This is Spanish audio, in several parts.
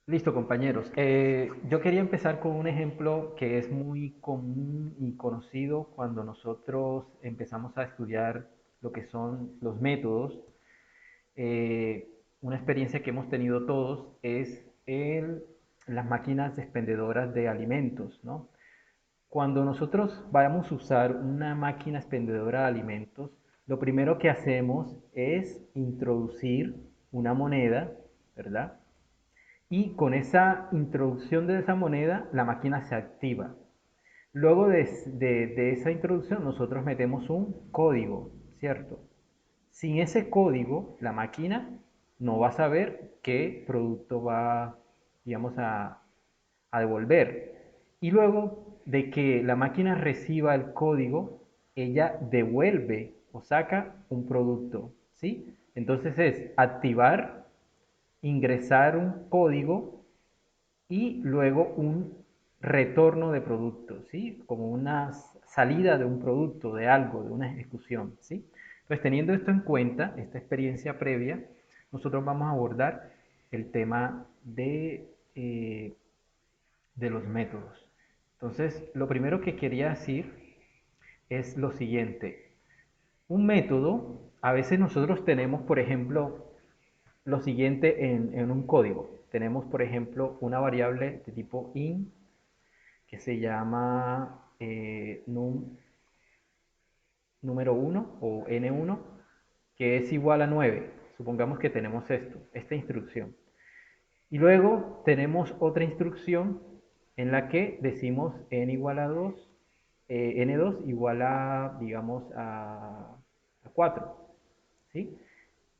Listo, compañeros. Yo quería empezar con un ejemplo que es muy común y conocido cuando nosotros empezamos a estudiar lo que son los métodos. Una experiencia que hemos tenido todos es las máquinas expendedoras de alimentos, ¿no? Cuando nosotros vamos a usar una máquina expendedora de alimentos, lo primero que hacemos es introducir una moneda, ¿verdad? Y con esa introducción de esa moneda, la máquina se activa. Luego de esa introducción, nosotros metemos un código, ¿cierto? Sin ese código, la máquina no va a saber qué producto va, digamos, a devolver. Y luego de que la máquina reciba el código, ella devuelve o saca un producto, ¿sí? Entonces es activar, ingresar un código y luego un retorno de producto, ¿sí? Como una salida de un producto, de algo, de una ejecución, ¿sí? Entonces, teniendo esto en cuenta, esta experiencia previa, nosotros vamos a abordar el tema de los métodos. Entonces, lo primero que quería decir es lo siguiente. Un método, a veces nosotros tenemos, por ejemplo, lo siguiente en un código. Tenemos, por ejemplo, una variable de tipo int que se llama número uno o n1, que es igual a 9. Supongamos que tenemos esta instrucción. Y luego tenemos otra instrucción en la que decimos n igual a 2, n2 igual a, digamos, a 4. ¿Sí?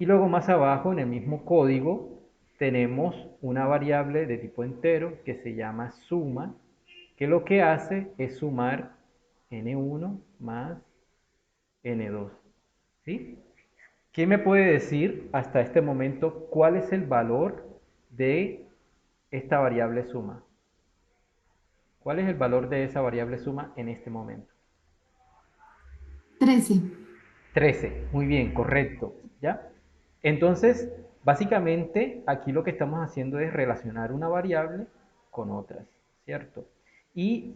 Y luego más abajo, en el mismo código, tenemos una variable de tipo entero que se llama suma, que lo que hace es sumar n1 más n2. ¿Sí? ¿Quién me puede decir hasta este momento cuál es el valor de esta variable suma? ¿Cuál es el valor de esa variable suma en este momento? 13. 13. Muy bien, correcto. ¿Ya? Entonces, básicamente, aquí lo que estamos haciendo es relacionar una variable con otras, ¿cierto? Y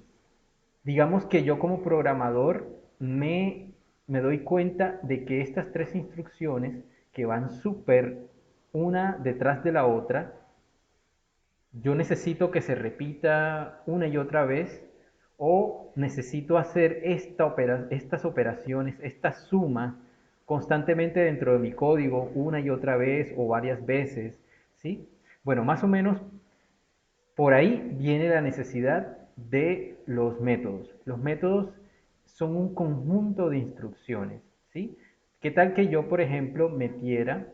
digamos que yo como programador me doy cuenta de que estas tres instrucciones que van súper una detrás de la otra, yo necesito que se repita una y otra vez o necesito hacer estas operaciones, esta suma constantemente dentro de mi código una y otra vez o varias veces, ¿sí? Bueno, más o menos por ahí viene la necesidad de los métodos. Los métodos son un conjunto de instrucciones, ¿sí? ¿Qué tal que yo, por ejemplo, metiera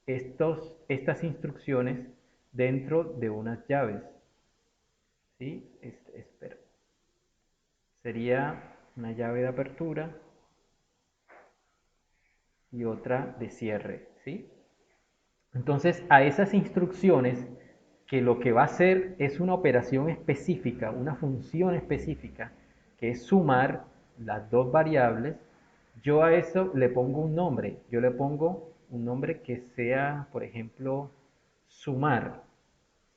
estas instrucciones dentro de unas llaves? ¿Sí? Espera. Sería una llave de apertura y otra de cierre, ¿sí? Entonces, a esas instrucciones, que lo que va a hacer es una operación específica, una función específica, que es sumar las dos variables, yo a eso le pongo un nombre. Yo le pongo un nombre que sea, por ejemplo, sumar,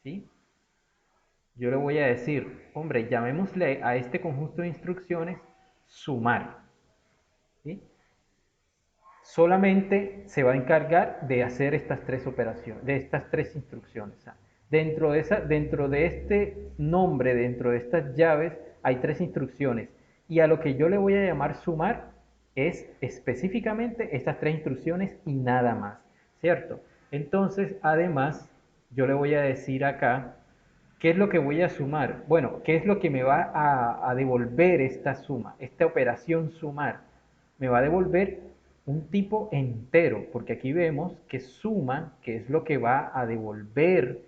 ¿sí? Yo le voy a decir, hombre, llamémosle a este conjunto de instrucciones sumar, ¿sí? Solamente se va a encargar de hacer estas tres operaciones, de estas tres instrucciones. Dentro de este nombre, dentro de estas llaves, hay tres instrucciones. Y a lo que yo le voy a llamar sumar es específicamente estas tres instrucciones y nada más, ¿cierto? Entonces, además, yo le voy a decir acá, ¿qué es lo que voy a sumar? Bueno, ¿qué es lo que me va a devolver esta suma, esta operación sumar? Me va a devolver un tipo entero, porque aquí vemos que suma, que es lo que va a devolver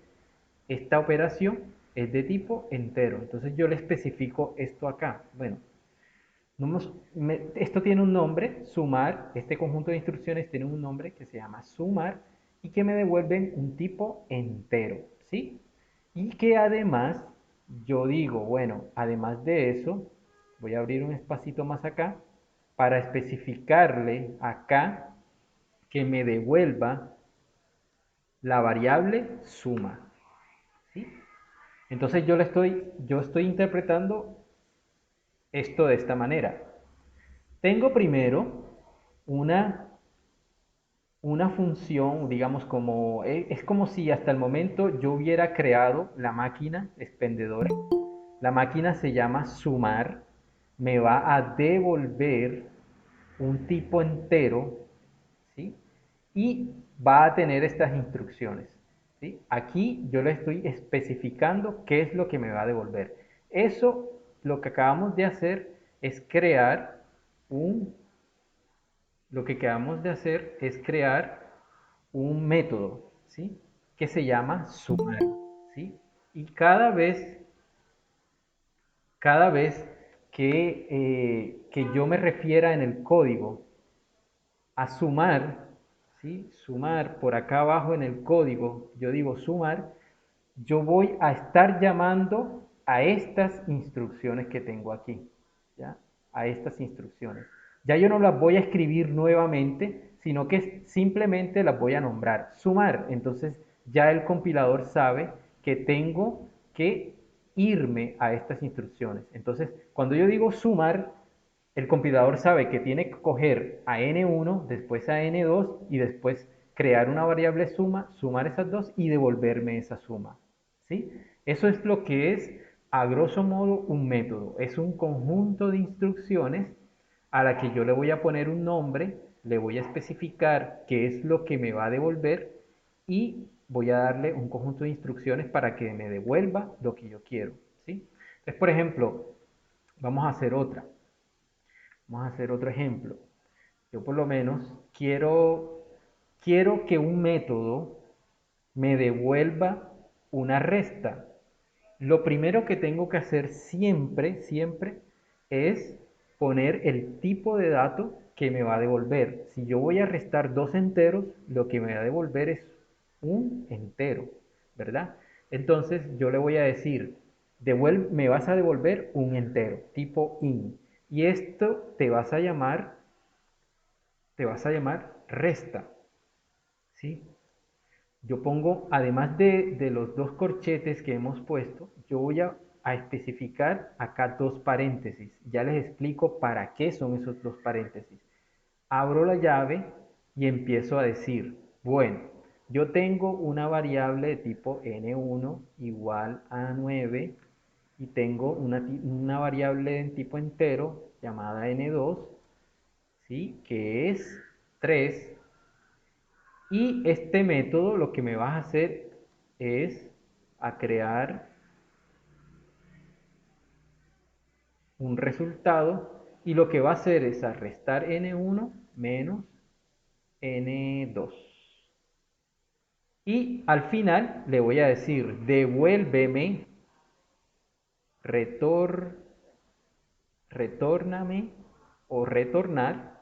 esta operación, es de tipo entero. Entonces yo le especifico esto acá. Bueno, esto tiene un nombre, sumar, este conjunto de instrucciones tiene un nombre que se llama sumar y que me devuelven un tipo entero, ¿sí? Y que además yo digo, bueno, además de eso, voy a abrir un espacito más acá para especificarle acá que me devuelva la variable suma, ¿sí? Entonces yo estoy interpretando esto de esta manera. Tengo primero una, una función, digamos, es como si hasta el momento yo hubiera creado la máquina expendedora. La máquina se llama sumar, me va a devolver un tipo entero, ¿sí? Y va a tener estas instrucciones, ¿sí? Aquí yo le estoy especificando qué es lo que me va a devolver. Eso, lo que acabamos de hacer es crear un, lo que acabamos de hacer es crear un método, ¿sí? Que se llama sumar, ¿sí? Y cada vez que yo me refiera en el código a sumar, ¿sí? Sumar por acá abajo en el código, yo digo sumar, yo voy a estar llamando a estas instrucciones que tengo aquí, ¿ya? A estas instrucciones. Ya yo no las voy a escribir nuevamente, sino que simplemente las voy a nombrar. Sumar, entonces ya el compilador sabe que tengo que irme a estas instrucciones. Entonces, cuando yo digo sumar, el compilador sabe que tiene que coger a n1, después a n2 y después crear una variable suma, sumar esas dos y devolverme esa suma. ¿Sí? Eso es lo que es, a grosso modo, un método. Es un conjunto de instrucciones a la que yo le voy a poner un nombre, le voy a especificar qué es lo que me va a devolver y voy a darle un conjunto de instrucciones para que me devuelva lo que yo quiero. ¿Sí? Entonces, por ejemplo, vamos a hacer otra. Vamos a hacer otro ejemplo. Yo por lo menos quiero que un método me devuelva una resta. Lo primero que tengo que hacer siempre, es poner el tipo de dato que me va a devolver. Si yo voy a restar dos enteros, lo que me va a devolver es un entero, ¿verdad? Entonces yo le voy a decir, me vas a devolver un entero, tipo in. Y esto te vas a llamar resta, ¿sí? Yo pongo, además de los dos corchetes que hemos puesto, yo voy a especificar acá dos paréntesis. Ya les explico para qué son esos dos paréntesis. Abro la llave y empiezo a decir, bueno, yo tengo una variable de tipo n1 igual a 9 y tengo una variable de tipo entero llamada n2, ¿sí? Que es 3. Y este método lo que me vas a hacer es a crear un resultado y lo que va a hacer es a restar n1 menos n2. Y al final le voy a decir devuélveme, retor, retórname o retornar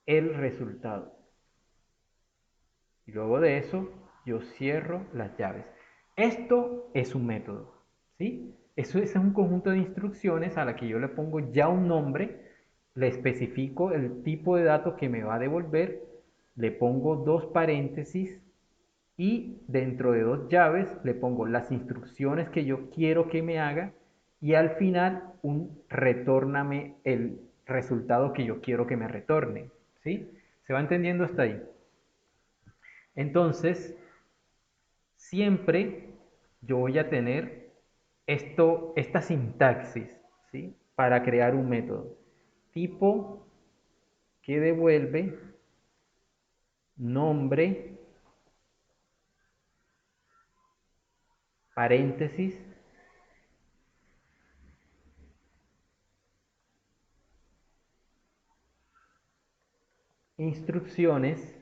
el resultado. Y luego de eso yo cierro las llaves. Esto es un método, ¿sí? Eso es un conjunto de instrucciones a la que yo le pongo ya un nombre, le especifico el tipo de datos que me va a devolver, le pongo dos paréntesis y dentro de dos llaves le pongo las instrucciones que yo quiero que me haga y al final un retórname el resultado que yo quiero que me retorne, ¿sí? ¿Se va entendiendo hasta ahí? Entonces, siempre yo voy a tener esta sintaxis, ¿sí? Para crear un método. Tipo que devuelve nombre, paréntesis, instrucciones,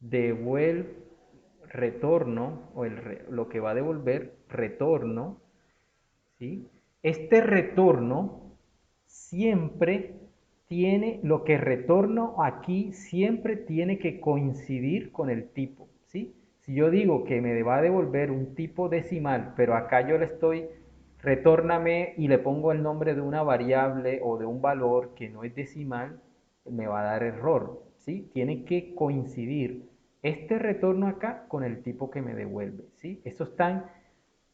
devuelve, retorno, lo que va a devolver, retorno, ¿sí? Este retorno siempre lo que retorno aquí siempre tiene que coincidir con el tipo, ¿sí? Si yo digo que me va a devolver un tipo decimal, pero acá yo le estoy, retórname y le pongo el nombre de una variable o de un valor que no es decimal, me va a dar error, ¿sí? Tiene que coincidir. este retorno acá con el tipo que me devuelve, ¿sí? Estos están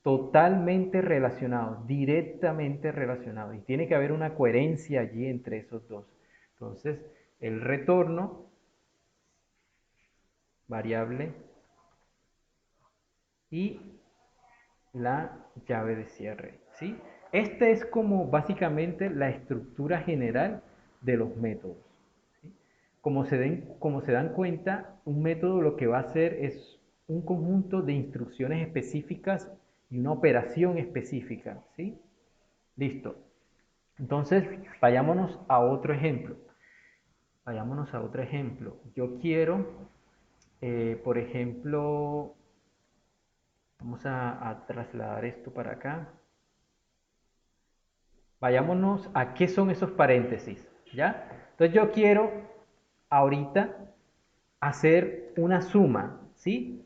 totalmente relacionados, directamente relacionados, y tiene que haber una coherencia allí entre esos dos. Entonces, el retorno, variable, y la llave de cierre, ¿sí? Esta es como básicamente la estructura general de los métodos. ¿Sí? Como se dan cuenta, un método lo que va a hacer es un conjunto de instrucciones específicas y una operación específica, ¿sí? Listo. Entonces, vayámonos a otro ejemplo. Vayámonos a otro ejemplo. Yo quiero, por ejemplo, vamos a trasladar esto para acá. Vayámonos a qué son esos paréntesis, ¿ya? Entonces yo quiero ahorita hacer una suma, ¿sí?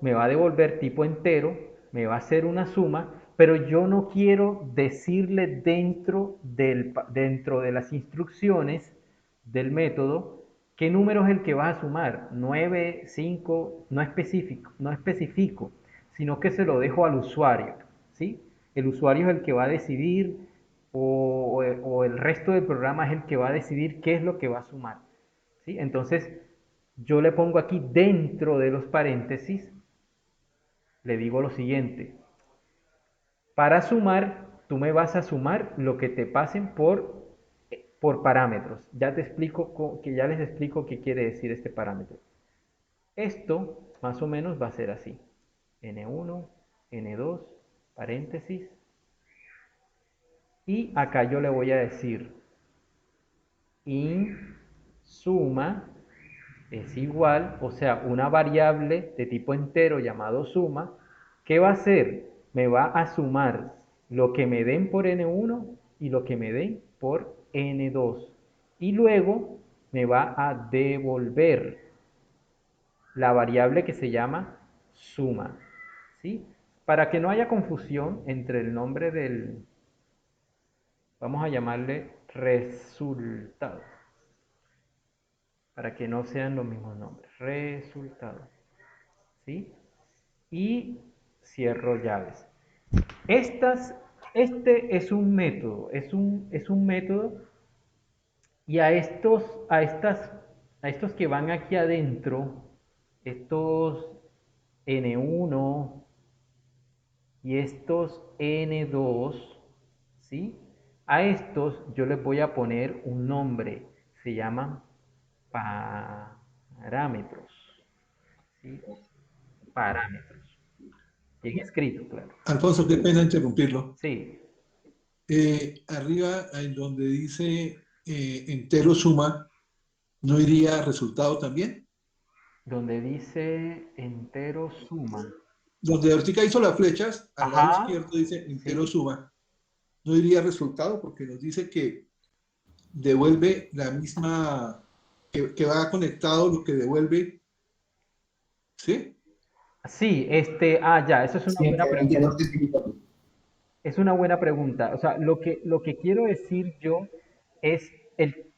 Me va a devolver tipo entero, me va a hacer una suma, pero yo no quiero decirle dentro de las instrucciones del método qué número es el que va a sumar, 9, 5, no especifico, sino que se lo dejo al usuario, ¿sí? El usuario es el que va a decidir o el resto del programa es el que va a decidir qué es lo que va a sumar, ¿sí? Entonces, yo le pongo aquí dentro de los paréntesis, le digo lo siguiente. Para sumar, tú me vas a sumar lo que te pasen por parámetros. Ya les explico qué quiere decir este parámetro. Esto más o menos va a ser así. N1, N2, paréntesis. Y acá yo le voy a decir in suma es igual, o sea, una variable de tipo entero llamado suma, ¿qué va a hacer? Me va a sumar lo que me den por n1 y lo que me den por n2. Y luego me va a devolver la variable que se llama suma. ¿Sí? Para que no haya confusión entre el nombre vamos a llamarle resultado, para que no sean los mismos nombres. Resultado. ¿Sí? Y cierro llaves. Este es un método, es un método y a estos que van aquí adentro, estos N1 y estos N2, ¿sí? A estos yo les voy a poner un nombre, se llaman parámetros, ¿sí? Parámetros. Bien escrito, claro. Alfonso, qué pena interrumpirlo. Sí, Arriba, en donde dice entero suma, ¿no iría resultado también? donde dice entero suma. Donde ahorita hizo las flechas, al lado Ajá, izquierdo dice entero sí. suma, ¿no iría resultado? Porque nos dice que devuelve la misma, que va conectado lo que devuelve, ¿sí? Sí, ya, eso es una Sí, buena entiendo pregunta. lo que significa. Es una buena pregunta. O sea, lo que quiero decir yo es,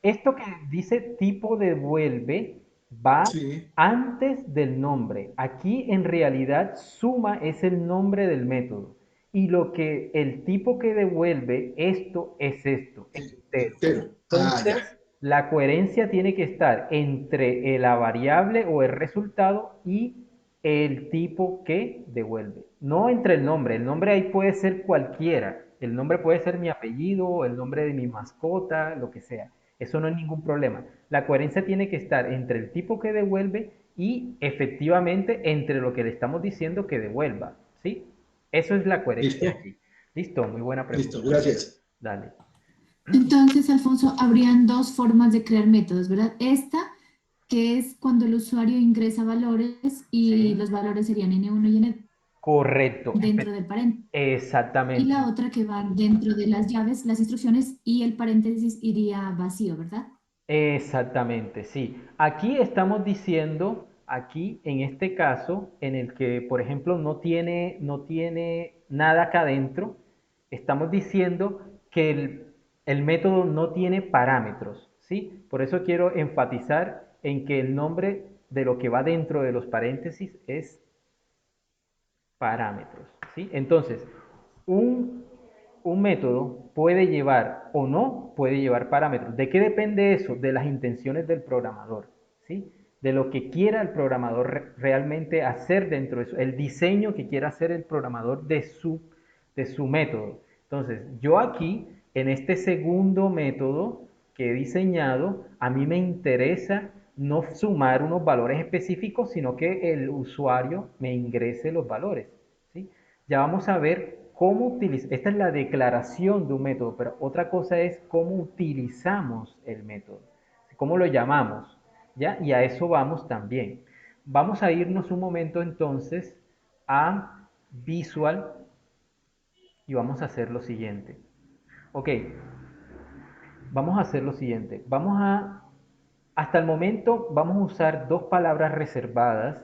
esto que dice tipo devuelve va Sí, antes del nombre. Aquí en realidad suma es el nombre del método. Y lo que el tipo que devuelve esto es esto, entero. entero. Ah, ya. Entonces, la coherencia tiene que estar entre la variable o el resultado y el tipo que devuelve. No entre el nombre ahí puede ser cualquiera. El nombre puede ser mi apellido, el nombre de mi mascota, lo que sea. Eso no es ningún problema. La coherencia tiene que estar entre el tipo que devuelve y efectivamente entre lo que le estamos diciendo que devuelva. ¿Sí? Eso es la coherencia Listo, aquí. Listo, muy buena listo, pregunta. gracias. Dale. Entonces, Alfonso, habrían dos formas de crear métodos, ¿verdad? Esta, que es cuando el usuario ingresa valores y Sí. los valores serían N1 y N Correcto. dentro del paréntesis. Y Exactamente. la otra que va dentro de las llaves, las instrucciones, y el paréntesis iría vacío, ¿verdad? Exactamente, sí. Aquí estamos diciendo, aquí en este caso, en el que, por ejemplo, no tiene nada acá adentro, estamos diciendo que el método no tiene parámetros, ¿sí? Por eso quiero enfatizar en que el nombre de lo que va dentro de los paréntesis es parámetros, ¿sí? Entonces, un, un método puede llevar o no puede llevar parámetros. ¿De qué depende eso? De las intenciones del programador, ¿sí? De lo que quiera el programador realmente hacer dentro de eso, el diseño que quiera hacer el programador de su método. Entonces, yo aquí, en este segundo método que he diseñado, a mí me interesa no sumar unos valores específicos, sino que el usuario me ingrese los valores, ¿sí? Ya vamos a ver cómo utilizar, esta es la declaración de un método, pero otra cosa es cómo utilizamos el método, cómo lo llamamos, ¿ya? Y a eso vamos también. Vamos a irnos un momento entonces a Visual y vamos a hacer lo siguiente. Ok, vamos a hacer lo siguiente. Hasta el momento vamos a usar dos palabras reservadas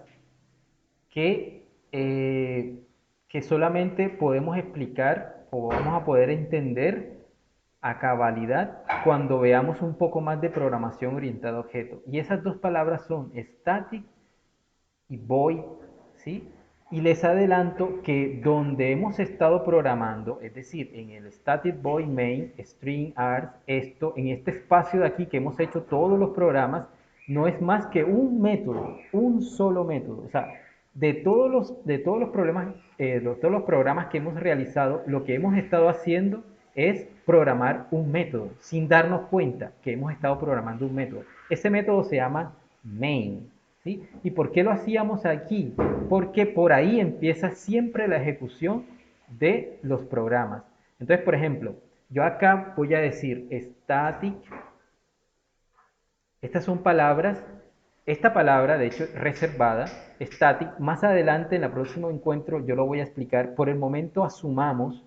que, que solamente podemos explicar o vamos a poder entender a cabalidad cuando veamos un poco más de programación orientada a objetos. Y esas dos palabras son static y void, ¿sí? Y les adelanto que donde hemos estado programando, es decir, en el static void main, string args, esto, en este espacio de aquí que hemos hecho todos los programas, no es más que un método, un solo método. O sea, de todos los problemas, todos los programas que hemos realizado, lo que hemos estado haciendo es programar un método, sin darnos cuenta que hemos estado programando un método. Ese método se llama main. ¿Sí? ¿Y por qué lo hacíamos aquí? Porque por ahí empieza siempre la ejecución de los programas. Entonces, por ejemplo, yo acá voy a decir static. Estas son palabras, esta palabra de hecho reservada, static, más adelante en el próximo encuentro yo lo voy a explicar. Por el momento asumamos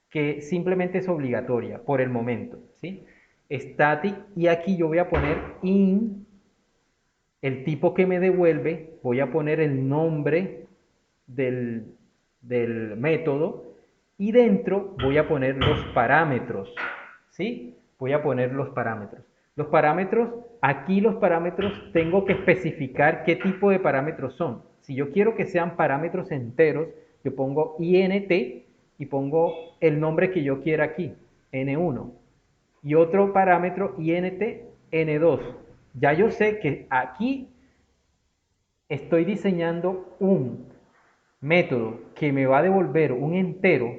que simplemente es obligatoria, por el momento, ¿sí? Static, y aquí yo voy a poner in el tipo que me devuelve, voy a poner el nombre del, del método y dentro voy a poner los parámetros, ¿sí? Voy a poner los parámetros. Los parámetros, aquí los parámetros tengo que especificar qué tipo de parámetros son. Si yo quiero que sean parámetros enteros, yo pongo int y pongo el nombre que yo quiera aquí, n1. Y otro parámetro int n2. Ya yo sé que aquí estoy diseñando un método que me va a devolver un entero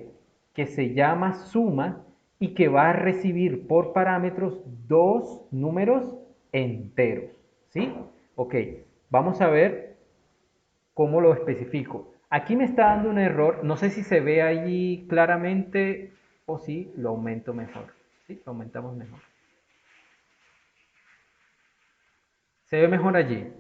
que se llama suma y que va a recibir por parámetros dos números enteros. ¿Sí? Ok, vamos a ver cómo lo especifico. Aquí me está dando un error, no sé si se ve allí claramente o si lo aumento mejor. ¿Sí? Lo aumentamos mejor. ¿Se ve mejor allí?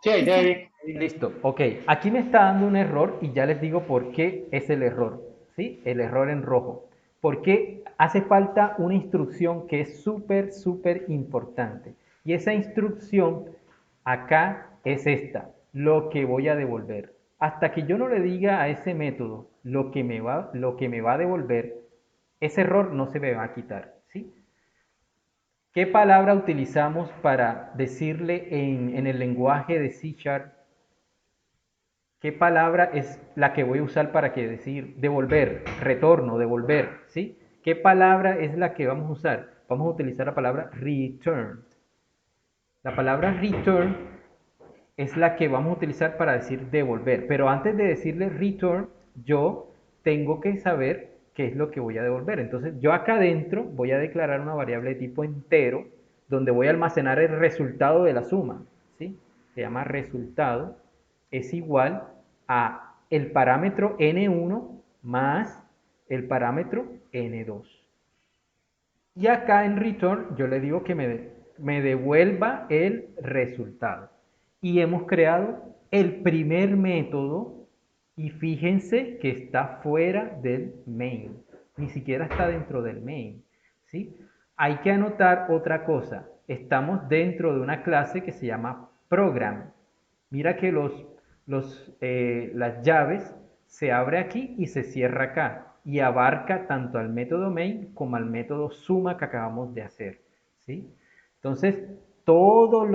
Sí, ahí te vi. Listo, ok. Aquí me está dando un error y ya les digo por qué es el error, ¿sí? El error en rojo. Porque hace falta una instrucción que es súper, súper importante. Y esa instrucción acá es esta, lo que voy a devolver. Hasta que yo no le diga a ese método lo que me va a devolver, ese error no se me va a quitar, ¿sí? ¿Qué palabra utilizamos para decirle en el lenguaje de C Sharp? ¿Qué palabra es la que voy a usar para que decir devolver, retorno, devolver? ¿Sí? ¿Qué palabra es la que vamos a usar? Vamos a utilizar la palabra return. La palabra return es la que vamos a utilizar para decir devolver. Pero antes de decirle return, yo tengo que saber qué es lo que voy a devolver. Entonces, yo acá adentro voy a declarar una variable de tipo entero donde voy a almacenar el resultado de la suma. ¿Sí? Se llama resultado. Es igual a el parámetro n1 más el parámetro n2. Y acá en return yo le digo que me devuelva el resultado. Y hemos creado el primer método y fíjense que está fuera del main. Ni siquiera está dentro del main. ¿Sí? Hay que anotar otra cosa. Estamos dentro de una clase que se llama program. Mira que las llaves se abre aquí y se cierra acá y abarca tanto al método main como al método suma que acabamos de hacer, ¿sí? Entonces, todos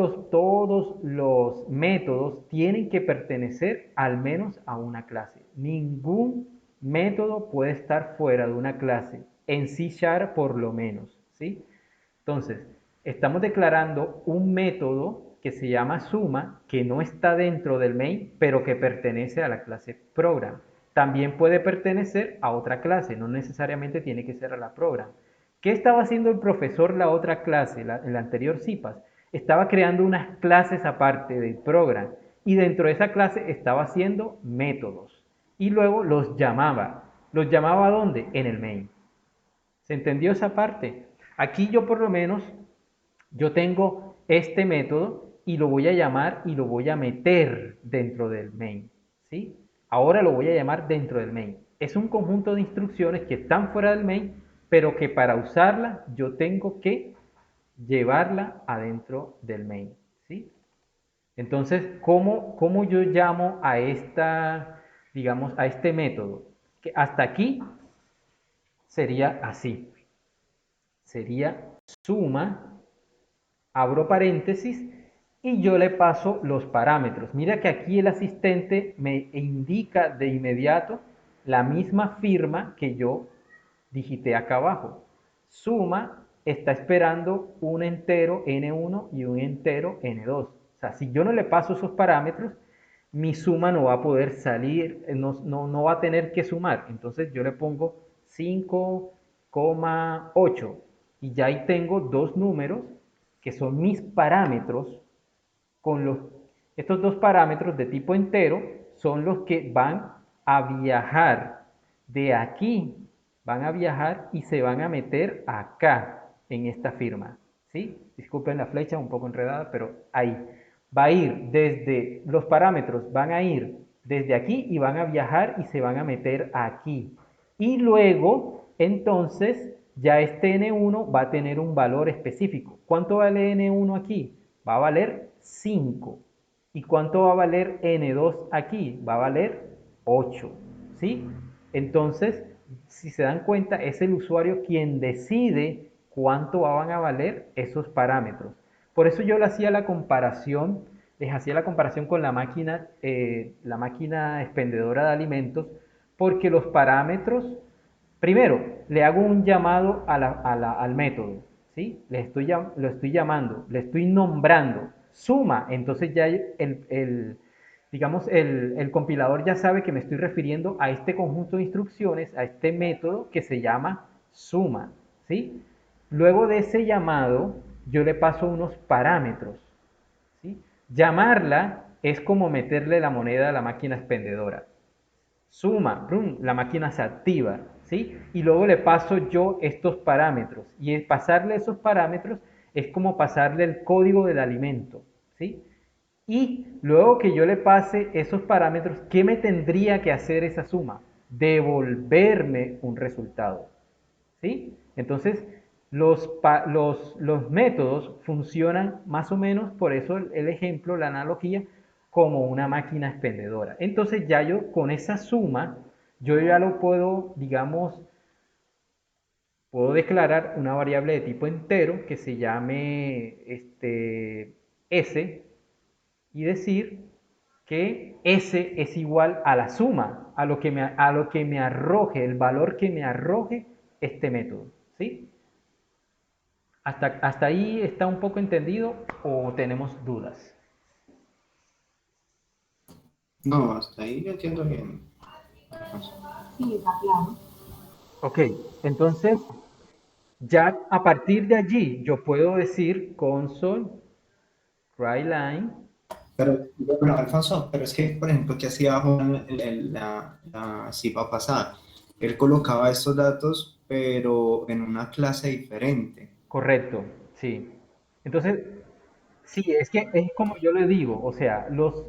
los métodos tienen que pertenecer al menos a una clase. Ningún método puede estar fuera de una clase, en C# por lo menos, ¿sí? Entonces, estamos declarando un método que se llama suma, que no está dentro del main, pero que pertenece a la clase program. También puede pertenecer a otra clase, no necesariamente tiene que ser a la program. ¿Qué estaba haciendo el profesor la otra clase, el anterior CIPAS? Estaba creando unas clases aparte del program y dentro de esa clase estaba haciendo métodos y luego los llamaba. ¿Los llamaba a dónde? En el main. ¿Se entendió esa parte? Aquí yo por lo menos, yo tengo este método y lo voy a llamar y lo voy a meter dentro del main, ¿sí? Ahora lo voy a llamar dentro del main. Es un conjunto de instrucciones que están fuera del main, pero que para usarla yo tengo que llevarla adentro del main, ¿sí? Entonces, ¿cómo yo llamo a digamos, a este método? Que hasta aquí sería así. Sería suma, abro paréntesis y yo le paso los parámetros. Mira que aquí el asistente me indica de inmediato la misma firma que yo digité acá abajo. Suma está esperando un entero n1 y un entero n2. O sea, si yo no le paso esos parámetros, mi suma no va a poder salir, no va a tener que sumar. Entonces yo le pongo 5,8 y ya ahí tengo dos números que son mis parámetros. Estos dos parámetros de tipo entero son los que van a viajar de aquí, van a viajar y se van a meter acá en esta firma, ¿sí? Disculpen la flecha un poco enredada, pero ahí va a ir desde, los parámetros van a ir desde aquí y van a viajar y se van a meter aquí. Y luego, entonces, ya este n1 va a tener un valor específico. ¿Cuánto vale n1 aquí? Va a valer 5. ¿Y cuánto va a valer n2 aquí? Va a valer 8. ¿Sí? Entonces, si se dan cuenta, es el usuario quien decide cuánto van a valer esos parámetros. Por eso yo le hacía la comparación, les hacía la comparación con la máquina expendedora de alimentos, porque los parámetros, primero, le hago un llamado al método, ¿sí? Lo estoy llamando, le estoy nombrando, suma, entonces ya digamos, el compilador ya sabe que me estoy refiriendo a este conjunto de instrucciones, a este método que se llama suma, ¿sí? Luego de ese llamado, yo le paso unos parámetros, ¿sí? Llamarla es como meterle la moneda a la máquina expendedora. Suma, ¡prum!, la máquina se activa, ¿sí? Y luego le paso yo estos parámetros. Y el pasarle esos parámetros es como pasarle el código del alimento, ¿sí? Y luego que yo le pase esos parámetros, ¿qué me tendría que hacer esa suma? Devolverme un resultado, ¿sí? Entonces, los métodos funcionan más o menos, por eso el ejemplo, la analogía, como una máquina expendedora. Entonces ya yo con esa suma, yo ya lo puedo, digamos, puedo declarar una variable de tipo entero que se llame s y decir que s es igual a la suma, a lo que me arroje, el valor que me arroje este método, ¿sí? ¿Hasta ahí está un poco entendido o tenemos dudas? No, hasta ahí yo entiendo bien. Sí, está claro. Ok, entonces ya a partir de allí yo puedo decir console, writeline. Pero, bueno, Alfonso, pero es que, por ejemplo, que hacía Juan en la CIPA pasada, él colocaba estos datos, pero en una clase diferente. Correcto, sí. Entonces, sí, es que es como yo le digo, o sea, los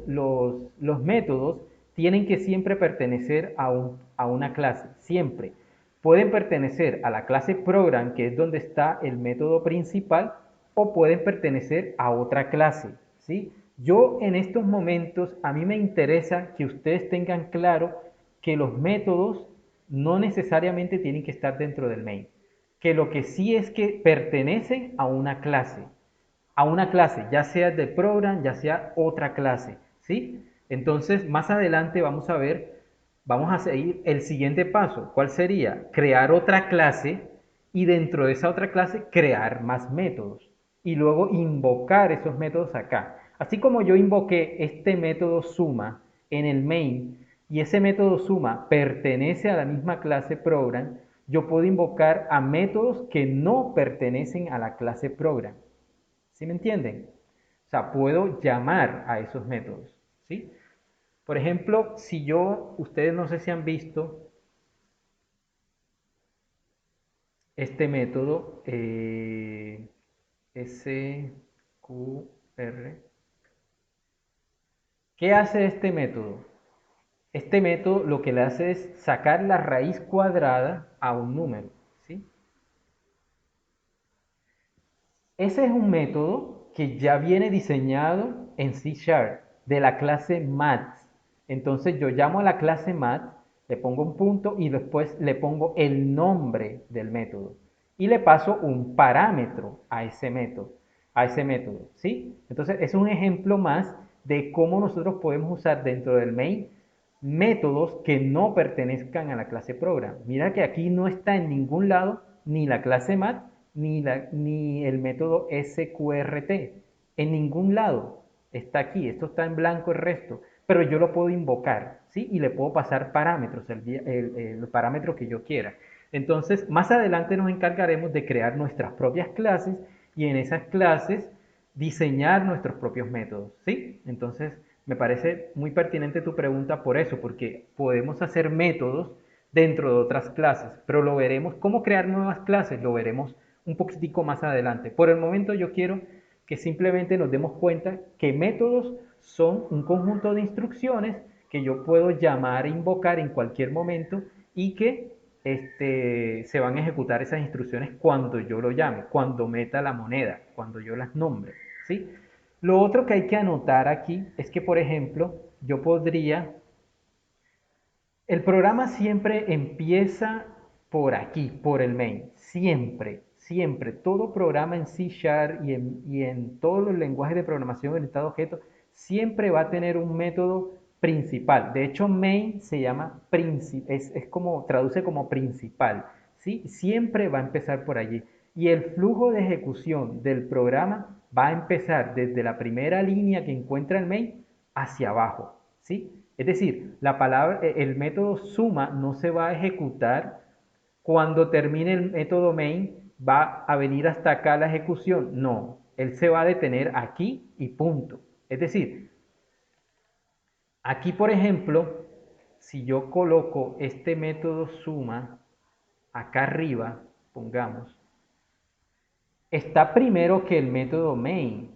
métodos tienen que siempre pertenecer a una clase, siempre. Pueden pertenecer a la clase program, que es donde está el método principal, o pueden pertenecer a otra clase, ¿sí? Yo en estos momentos, a mí me interesa que ustedes tengan claro que los métodos no necesariamente tienen que estar dentro del main, que lo que sí es que pertenecen a una clase. a una clase, ya sea de program, ya sea otra clase, ¿sí? Entonces, más adelante vamos a ver, vamos a seguir el siguiente paso. ¿Cuál sería? Crear otra clase y dentro de esa otra clase crear más métodos y luego invocar esos métodos acá. Así como yo invoqué este método suma en el main y ese método suma pertenece a la misma clase program, yo puedo invocar a métodos que no pertenecen a la clase program. ¿Sí me entienden? O sea, puedo llamar a esos métodos, ¿sí? Por ejemplo, si yo, ustedes no sé si han visto este método SQR. ¿Qué hace este método? Este método lo que le hace es sacar la raíz cuadrada a un número, ¿sí? Ese es un método que ya viene diseñado en C# de la clase math. Entonces yo llamo a la clase math, le pongo un punto y después le pongo el nombre del método y le paso un parámetro a ese método, ¿sí? Entonces es un ejemplo más de cómo nosotros podemos usar dentro del main métodos que no pertenezcan a la clase program. Mira que aquí no está en ningún lado ni la clase math ni el método SQRT. En ningún lado está aquí. Esto está en blanco el resto. Pero yo lo puedo invocar, ¿sí? Y le puedo pasar parámetros, el parámetro que yo quiera. Entonces, más adelante nos encargaremos de crear nuestras propias clases y en esas clases diseñar nuestros propios métodos, ¿sí? Entonces, me parece muy pertinente tu pregunta por eso, porque podemos hacer métodos dentro de otras clases, pero lo veremos, cómo crear nuevas clases, lo veremos un poquitico más adelante. Por el momento yo quiero que simplemente nos demos cuenta que métodos son un conjunto de instrucciones que yo puedo llamar e invocar en cualquier momento y que se van a ejecutar esas instrucciones cuando yo lo llame, cuando meta la moneda, cuando yo las nombre, ¿sí? Lo otro que hay que anotar aquí es que, por ejemplo, yo podría el programa siempre empieza por aquí, por el main. Siempre, siempre. Todo programa en C# y en todos los lenguajes de programación orientada a objetos siempre va a tener un método principal. De hecho, main se llama es como, traduce como principal. ¿Sí? Siempre va a empezar por allí. Y el flujo de ejecución del programa va a empezar desde la primera línea que encuentra el main hacia abajo. ¿Sí? Es decir, el método suma no se va a ejecutar cuando termine el método main, va a venir hasta acá la ejecución. No, él se va a detener aquí y punto. Es decir, aquí por ejemplo, si yo coloco este método suma acá arriba, pongamos, está primero que el método main,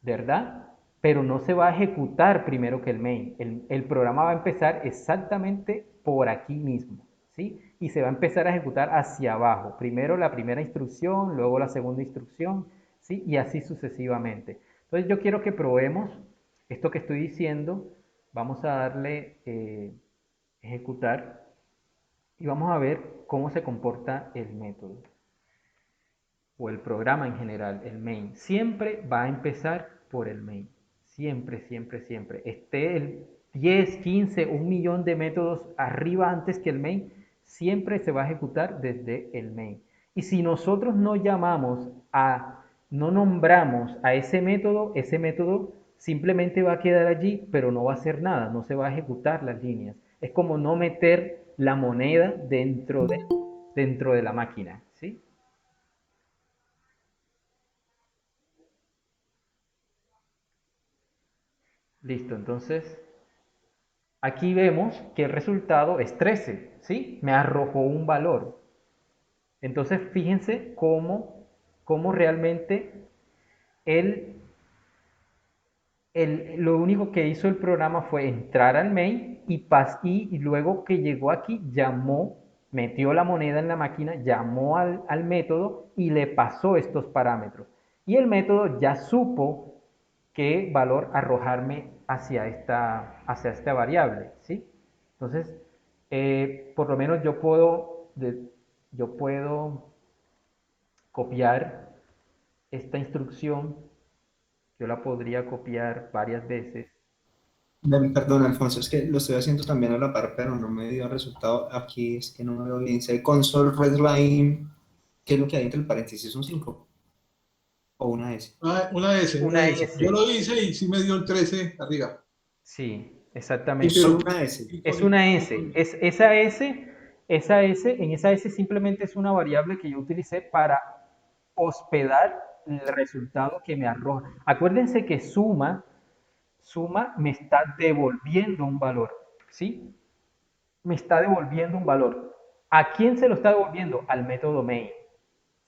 ¿verdad? Pero no se va a ejecutar primero que el main. El programa va a empezar exactamente por aquí mismo, ¿sí? Y se va a empezar a ejecutar hacia abajo. Primero la primera instrucción, luego la segunda instrucción, ¿sí? Y así sucesivamente. Entonces yo quiero que probemos esto que estoy diciendo. Vamos a darle ejecutar y vamos a ver cómo se comporta el método o el programa en general, el main, siempre va a empezar por el main. Siempre, siempre, siempre. Esté el 10, 15, un millón de métodos arriba antes que el main, siempre se va a ejecutar desde el main. Y si nosotros no nombramos a ese método simplemente va a quedar allí, pero no va a hacer nada, no se va a ejecutar las líneas. Es como no meter la moneda dentro de la máquina, ¿sí? Listo, entonces aquí vemos que el resultado es 13, ¿sí? Me arrojó un valor. Entonces fíjense cómo realmente él, lo único que hizo el programa fue entrar al main y luego que llegó aquí metió la moneda en la máquina, llamó al método y le pasó estos parámetros. Y el método ya supo qué valor arrojarme hacia esta variable, ¿sí? Entonces, por lo menos yo puedo copiar esta instrucción Yo la podría copiar varias veces. Perdón, Alfonso, es que lo estoy haciendo también a la par, pero no me dio resultado. Aquí es que no me veo bien. Dice console redline. ¿Qué es lo que hay entre el paréntesis? ¿Un 5 o una S? Una S, Una una S. Yo S. lo hice y sí me dio el 13 arriba. Sí, Sí, exactamente. Solo pero una S. Es una S. Esa S, en esa S simplemente es una variable que yo utilicé para hospedar el resultado que me arroja. Acuérdense que suma me está devolviendo un valor, ¿sí? Me está devolviendo un valor. ¿A quién se lo está devolviendo? Al método main,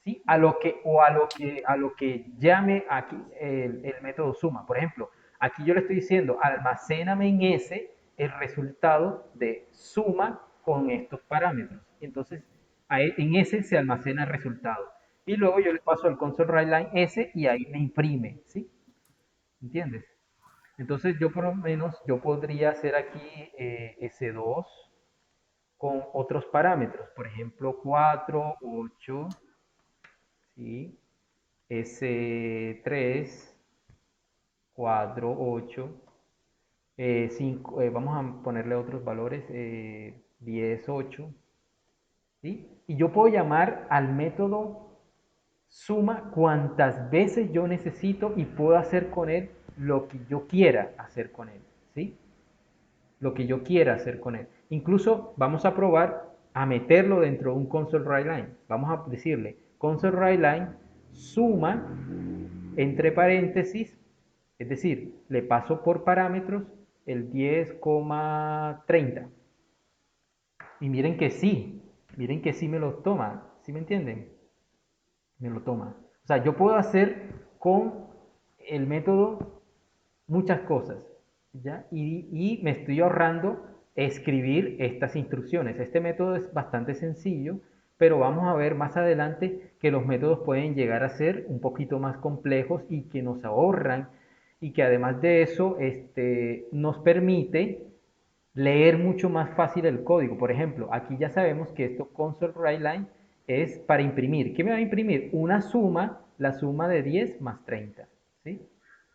¿sí? A lo que llame aquí el método suma. Por ejemplo, aquí yo le estoy diciendo, almacéname en S el resultado de suma con estos parámetros. Entonces, en S se almacena el resultado. Y luego yo le paso al console write line S y ahí me imprime, ¿sí? ¿Entiendes? Entonces yo por lo menos yo podría hacer aquí S2 con otros parámetros, por ejemplo 4, 8, ¿sí? S3, 4, 8, 5, vamos a ponerle otros valores, 10, 8, ¿sí? Y yo puedo llamar al método suma cuantas veces yo necesito y puedo hacer con él lo que yo quiera hacer con él, ¿sí? Lo que yo quiera hacer con él. Incluso vamos a probar a meterlo dentro de un console write line. Vamos a decirle console write line suma entre paréntesis, es decir, le paso por parámetros el 10,30. Y miren que sí me lo toma, ¿sí me entienden? Me lo toma. O sea, yo puedo hacer con el método muchas cosas, ¿ya? Y me estoy ahorrando escribir estas instrucciones. Este método es bastante sencillo, pero vamos a ver más adelante que los métodos pueden llegar a ser un poquito más complejos y que nos ahorran y que además de eso nos permite leer mucho más fácil el código. Por ejemplo, aquí ya sabemos que esto console write line es para imprimir. ¿Qué me va a imprimir? Una suma, la suma de 10 más 30, ¿sí?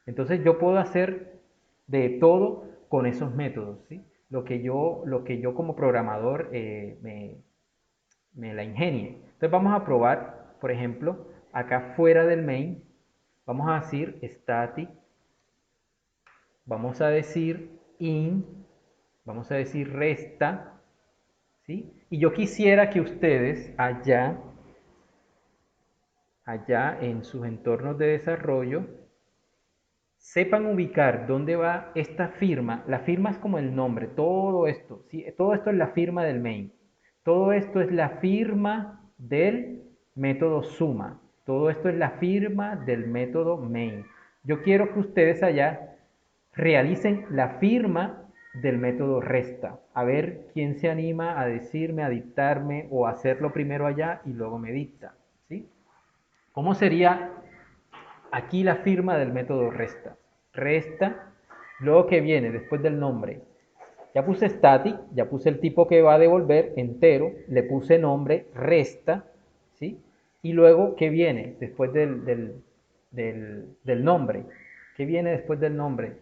Entonces yo puedo hacer de todo con esos métodos, ¿sí? Lo que yo como programador me la ingenie. Entonces vamos a probar, por ejemplo, acá fuera del main, vamos a decir static, vamos a decir in, vamos a decir resta, ¿sí? Y yo quisiera que ustedes allá en sus entornos de desarrollo, sepan ubicar dónde va esta firma. La firma es como el nombre, todo esto, ¿sí? Todo esto es la firma del main. Todo esto es la firma del método suma. Todo esto es la firma del método main. Yo quiero que ustedes allá realicen la firma del método resta. A ver quién se anima a decirme, a dictarme o a hacerlo primero allá y luego me dicta, ¿sí? ¿Cómo sería aquí la firma del método resta? Resta, luego que viene después del nombre. Ya puse static, ya puse el tipo que va a devolver entero, le puse nombre resta, ¿sí? Y luego, ¿qué viene después del nombre? ¿Qué viene después del nombre?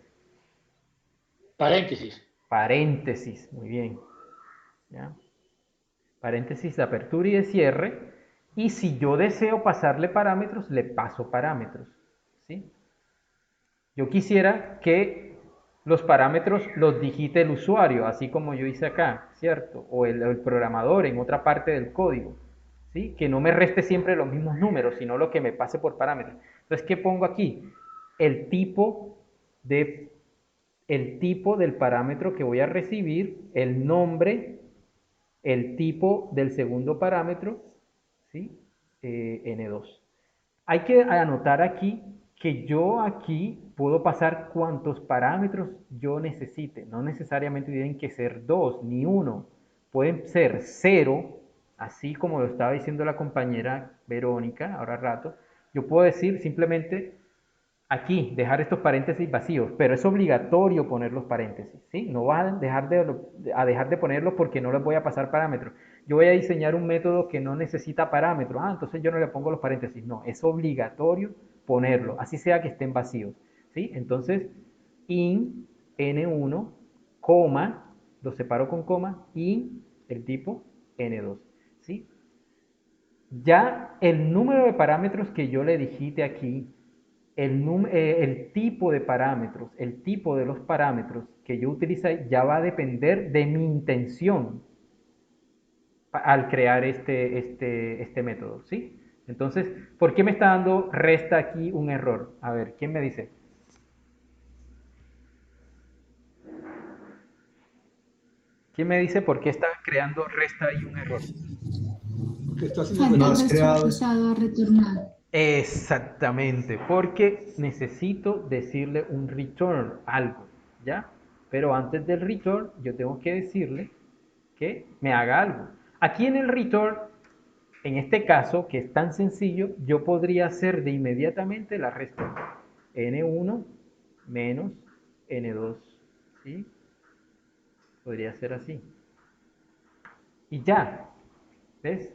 Paréntesis. Paréntesis, muy bien. ¿Ya? Paréntesis de apertura y de cierre. Y si yo deseo pasarle parámetros, le paso parámetros, ¿sí? Yo quisiera que los parámetros los digite el usuario, así como yo hice acá, ¿cierto? O el programador en otra parte del código, ¿sí? Que no me reste siempre los mismos números, sino lo que me pase por parámetros. Entonces, ¿qué pongo aquí? El tipo de, el tipo del parámetro que voy a recibir, el nombre, el tipo del segundo parámetro, ¿sí? N2. Hay que anotar aquí que yo aquí puedo pasar cuantos parámetros yo necesite. No necesariamente tienen que ser 2 ni uno. Pueden ser 0, así como lo estaba diciendo la compañera Verónica ahora rato. Yo puedo decir simplemente aquí, dejar estos paréntesis vacíos, pero es obligatorio poner los paréntesis, ¿sí? No vas a dejar de ponerlos porque no les voy a pasar parámetros. Yo voy a diseñar un método que no necesita parámetros, entonces yo no le pongo los paréntesis. No, es obligatorio ponerlo, así sea que estén vacíos. ¿sí? Entonces, in N1, coma, lo separo con coma, in el tipo N2, ¿sí? Ya el número de parámetros que yo le digite aquí, el tipo de parámetros, el tipo de los parámetros que yo utilice ya va a depender de mi intención al crear este método, ¿sí? Entonces, ¿por qué me está dando resta aquí un error? A ver, ¿quién me dice? ¿Quién me dice por qué está creando resta ahí un error? Porque está sin el Falta No el has retorno. creado resultado a retornar. Exactamente, porque necesito decirle un return, algo, ¿ya? Pero antes del return, yo tengo que decirle que me haga algo. Aquí en el return, en este caso, que es tan sencillo, yo podría hacer de inmediatamente la resta. N1 menos N2, ¿sí? Podría ser así. Y ya, ¿ves?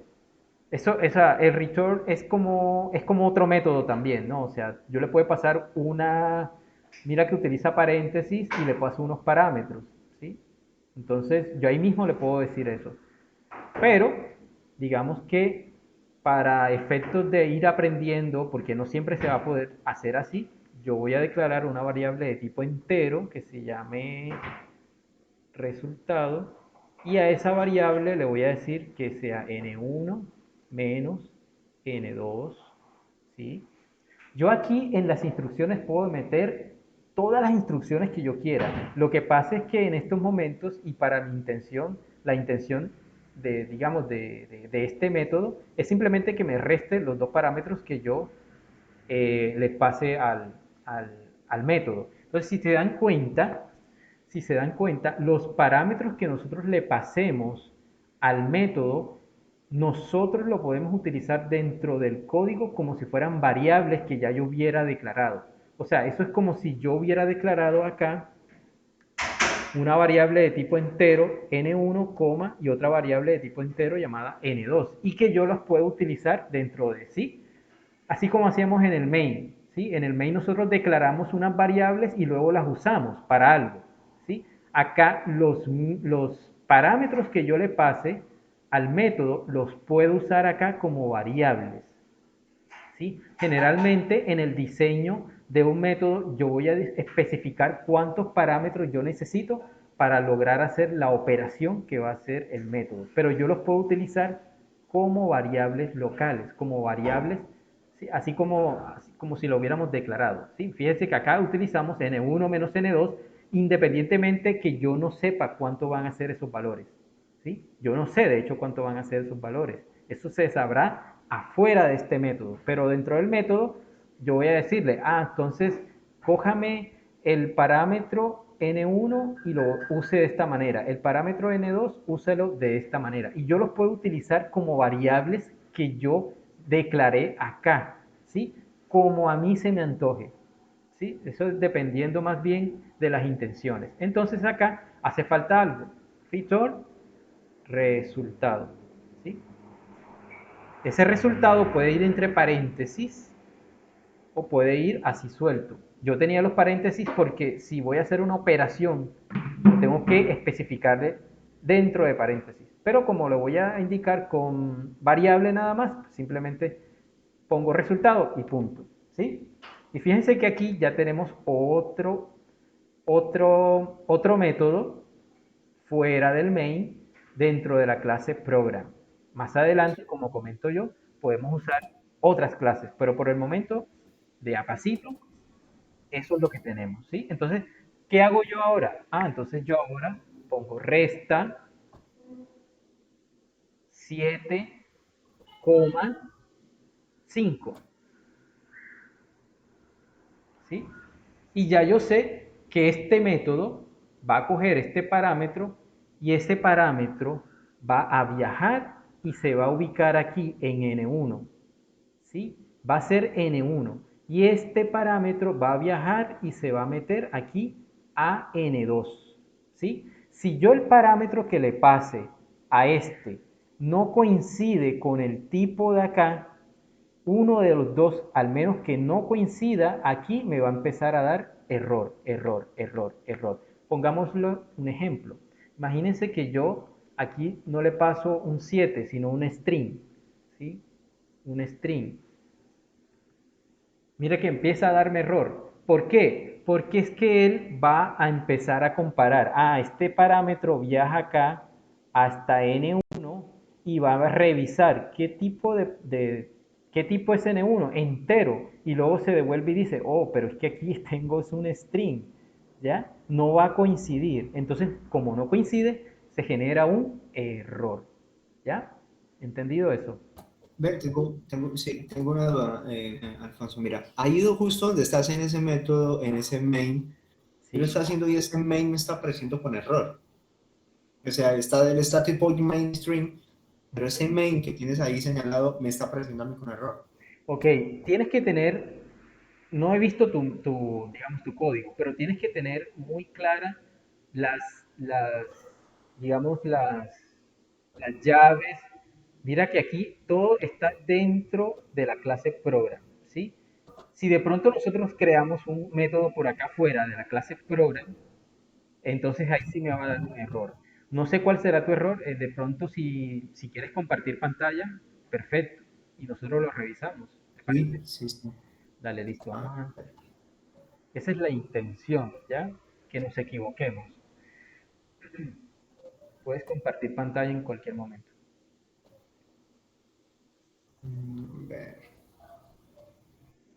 El return es como otro método también, ¿no? O sea, yo le puedo pasar mira que utiliza paréntesis y le paso unos parámetros, ¿sí? Entonces, yo ahí mismo le puedo decir eso. Pero, digamos que para efectos de ir aprendiendo, porque no siempre se va a poder hacer así, yo voy a declarar una variable de tipo entero que se llame resultado y a esa variable le voy a decir que sea n1 menos n2, ¿sí? Yo aquí en las instrucciones puedo meter todas las instrucciones que yo quiera. Lo que pasa es que en estos momentos y para mi intención, la intención de, digamos, de este método es simplemente que me reste los dos parámetros que yo le pase al método. Entonces, si se dan cuenta, los parámetros que nosotros le pasemos al método, nosotros lo podemos utilizar dentro del código como si fueran variables que ya yo hubiera declarado. O sea, eso es como si yo hubiera declarado acá una variable de tipo entero n1, y otra variable de tipo entero llamada n2, y que yo las puedo utilizar dentro de sí, así como hacíamos en el main. ¿Sí? En el main nosotros declaramos unas variables y luego las usamos para algo. ¿Sí? Acá los parámetros que yo le pase al método los puedo usar acá como variables. ¿Sí? Generalmente en el diseño de un método yo voy a especificar cuántos parámetros yo necesito para lograr hacer la operación que va a hacer el método. Pero yo los puedo utilizar como variables locales, como variables, ¿sí? Así como si lo hubiéramos declarado. ¿Sí? Fíjense que acá utilizamos n1 menos n2 independientemente que yo no sepa cuánto van a ser esos valores. ¿Sí? Yo no sé, de hecho, cuánto van a ser esos valores. Eso se sabrá afuera de este método, pero dentro del método yo voy a decirle, entonces cójame el parámetro n1 y lo use de esta manera, el parámetro n2 úselo de esta manera, y yo los puedo utilizar como variables que yo declaré acá, ¿sí? Como a mí se me antoje, ¿sí? Eso es dependiendo más bien de las intenciones. Entonces acá hace falta algo, return resultado, ¿sí? Ese resultado puede ir entre paréntesis o puede ir así suelto. Yo tenía los paréntesis porque si voy a hacer una operación, tengo que especificarle dentro de paréntesis. Pero como lo voy a indicar con variable nada más, simplemente pongo resultado y punto. ¿Sí? Y fíjense que aquí ya tenemos otro método fuera del main dentro de la clase program. Más adelante, como comento yo, podemos usar otras clases, pero por el momento, de a pasito, eso es lo que tenemos, ¿sí? Entonces, ¿qué hago yo ahora? Entonces yo ahora pongo resta 7,5, ¿sí? Y ya yo sé que este método va a coger este parámetro y ese parámetro va a viajar y se va a ubicar aquí en N1, ¿sí? Va a ser N1 y este parámetro va a viajar y se va a meter aquí a N2, ¿sí? Si yo el parámetro que le pase a este no coincide con el tipo de acá, uno de los dos, al menos que no coincida, aquí me va a empezar a dar error, error, error, error. Pongámoslo un ejemplo. Imagínense que yo aquí no le paso un 7, sino un string, ¿sí? Un string. Mira que empieza a darme error. ¿Por qué? Porque es que él va a empezar a comparar. Ah, este parámetro viaja acá hasta N1 y va a revisar qué tipo qué tipo es N1, entero. Y luego se devuelve y dice, oh, pero es que aquí tengo un string. ¿Ya? No va a coincidir. Entonces, como no coincide, se genera un error. ¿Ya? ¿Entendido eso? Ve, sí, tengo una duda, Alfonso. Mira, ha ido justo donde estás en ese método, en ese main. Yo lo Sí. está haciendo y ese main me está apareciendo con error. O sea, él está tipo mainstream, pero ese main que tienes ahí señalado me está apareciendo a mí con error. Ok, tienes que tener, no he visto digamos, tu código, pero tienes que tener muy claras las, las, digamos, las llaves. Mira que aquí todo está dentro de la clase program, ¿sí? Si de pronto nosotros creamos un método por acá fuera de la clase program, entonces ahí sí me va a dar un error. No sé cuál será tu error, de pronto si quieres compartir pantalla, perfecto, y nosotros lo revisamos, ¿te Sí, parece? sí, sí. Dale, listo, Ah, vamos a... Esa es la intención, ¿ya? Que nos equivoquemos. Puedes compartir pantalla en cualquier momento. ver,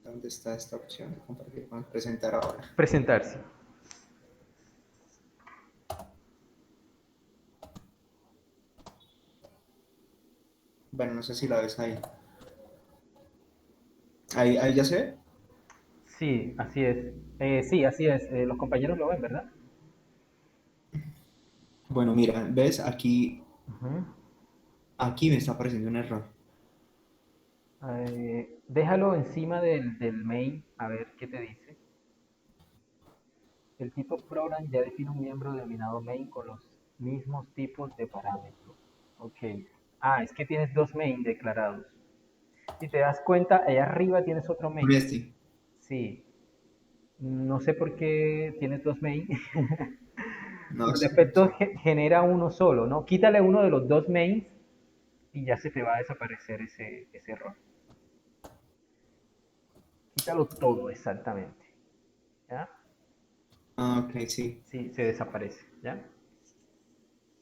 ¿dónde está esta opción de compartir? Vamos a presentar ahora. Presentarse. Bueno, no sé si la ves ahí. Ahí ya se ve. Sí, así es. Sí, así es. Los compañeros lo ven, ¿verdad? Bueno, mira, ves, Ujú. aquí me está apareciendo un error. Déjalo encima del main, a ver qué te dice. El tipo program ya define un miembro denominado main con los mismos tipos de parámetros. Ok. Ah, es que tienes dos main declarados. Si te das cuenta, allá arriba tienes otro Con main. este. Sí. No sé por qué tienes dos main. No Por sé. defecto genera uno solo, ¿no? Quítale uno de los dos mains y ya se te va a desaparecer ese error. Quítalo todo exactamente. ¿Ya? Ah, ok, sí. Sí, se desaparece. ¿Ya?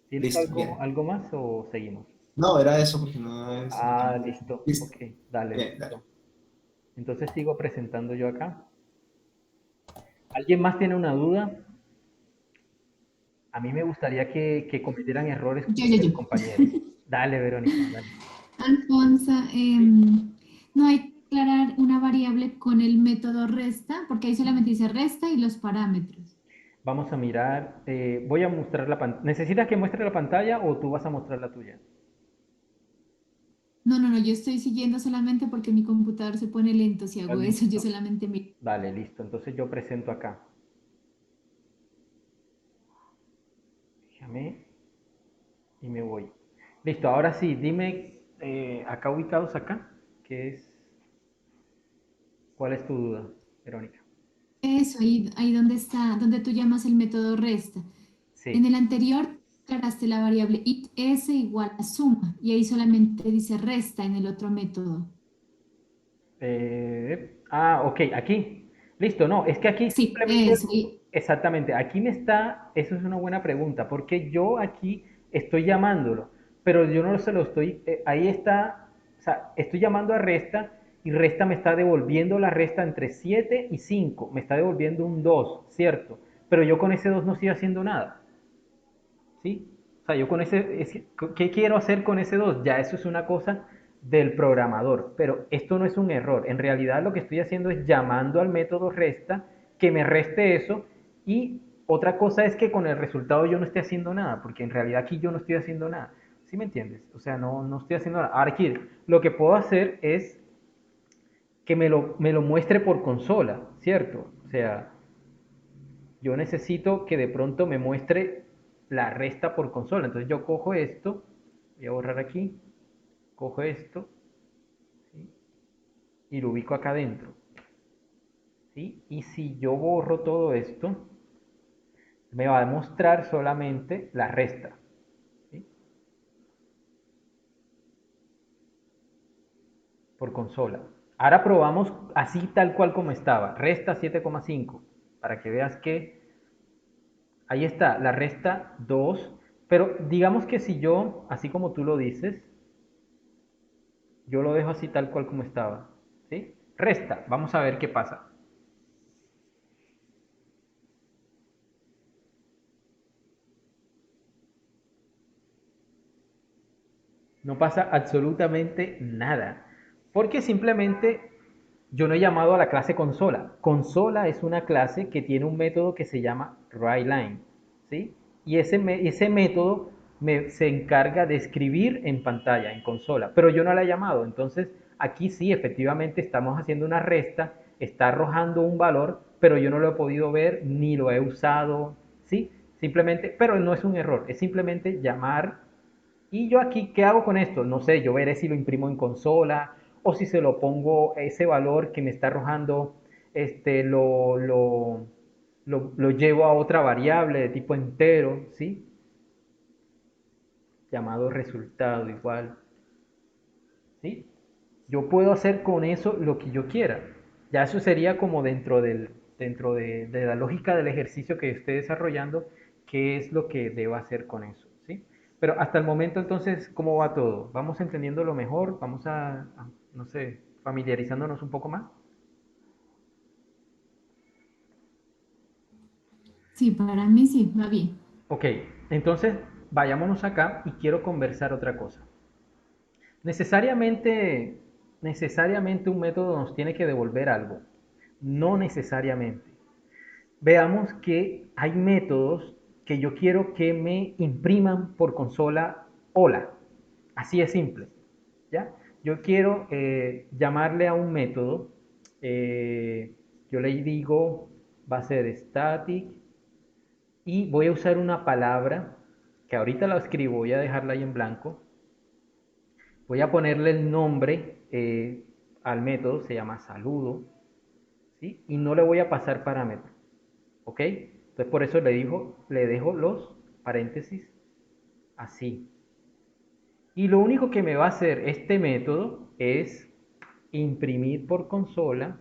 ¿Tienes Listo, bien. algo más o seguimos? No, era eso porque no es. Ah, listo. Listo. Ok, dale, Bien, dale. listo. Entonces sigo presentando yo acá. ¿Alguien más tiene una duda? A mí me gustaría que cometieran errores Yo. ustedes, compañeros. Dale, Verónica, dale. Alfonso, Sí. no hay que declarar una variable con el método resta, porque ahí solamente dice resta y los parámetros. Vamos a mirar. Voy a mostrar la pantalla. ¿Necesitas que muestre la pantalla o tú vas a mostrar la tuya? No, yo estoy siguiendo solamente porque mi computador se pone lento si Ah, hago eso, yo listo. solamente miro. Dale, listo. Entonces yo presento acá. Déjame y me voy. Listo, ahora sí, dime acá ubicados acá, ¿qué es? ¿Cuál es tu duda, Verónica? Eso, ahí donde está, donde tú llamas el método resta. En Sí. el anterior declaraste la variable s igual a suma y ahí solamente dice resta en el otro método. Ok, aquí. Listo, no, es que aquí Sí, simplemente, eso. exactamente, aquí me está, eso es una buena pregunta, porque yo aquí estoy llamándolo, pero yo no se lo estoy, ahí está, o sea, estoy llamando a resta y resta me está devolviendo la resta entre 7 y 5, me está devolviendo un 2, ¿cierto? Pero yo con ese 2 no estoy haciendo nada. ¿Sí? O sea, yo con ¿qué quiero hacer con ese 2? Ya eso es una cosa del programador, pero esto no es un error. En realidad lo que estoy haciendo es llamando al método resta que me reste eso y otra cosa es que con el resultado yo no esté haciendo nada, porque en realidad aquí yo no estoy haciendo nada. ¿Sí me entiendes? O sea, no estoy haciendo nada. Ahora aquí lo que puedo hacer es que me lo muestre por consola, ¿cierto? O sea, yo necesito que de pronto me muestre la resta por consola. Entonces yo cojo esto, voy a borrar aquí, cojo esto, ¿sí? y lo ubico acá adentro, ¿sí? Y si yo borro todo esto, me va a mostrar solamente la resta, ¿sí? Por consola. Ahora probamos así tal cual como estaba, resta 7,5, para que veas que ahí está, la resta 2, pero digamos que si yo, así como tú lo dices, yo lo dejo así tal cual como estaba, ¿sí? Resta, vamos a ver qué pasa. No pasa absolutamente nada, porque simplemente yo no he llamado a la clase consola. Consola es una clase que tiene un método que se llama writeLine, ¿sí? Y ese método se encarga de escribir en pantalla, en consola, pero yo no la he llamado. Entonces, aquí sí, efectivamente, estamos haciendo una resta, está arrojando un valor, pero yo no lo he podido ver ni lo he usado, ¿sí? Simplemente, pero no es un error, es simplemente llamar. Y yo aquí, ¿qué hago con esto? No sé, yo veré si lo imprimo en consola o si se lo pongo ese valor que me está arrojando, lo llevo a otra variable de tipo entero, ¿sí? Llamado resultado igual, ¿sí? Yo puedo hacer con eso lo que yo quiera. Ya eso sería como dentro de la lógica del ejercicio que esté desarrollando, qué es lo que debo hacer con eso, ¿sí? Pero hasta el momento entonces, ¿cómo va todo? ¿Vamos entendiendo lo mejor? ¿Vamos no sé, familiarizándonos un poco más? Sí, para mí sí, va bien. Ok, entonces vayámonos acá y quiero conversar otra cosa. Necesariamente, necesariamente un método nos tiene que devolver algo. No necesariamente. Veamos que hay métodos que yo quiero que me impriman por consola hola. Así es simple. ¿Ya? Yo quiero llamarle a un método, yo le digo, va a ser static y voy a usar una palabra que ahorita la escribo, voy a dejarla ahí en blanco. Voy a ponerle el nombre al método, se llama saludo, ¿sí? Y no le voy a pasar parámetros. ¿Ok? Entonces por eso le dejo los paréntesis así. Y lo único que me va a hacer este método es imprimir por consola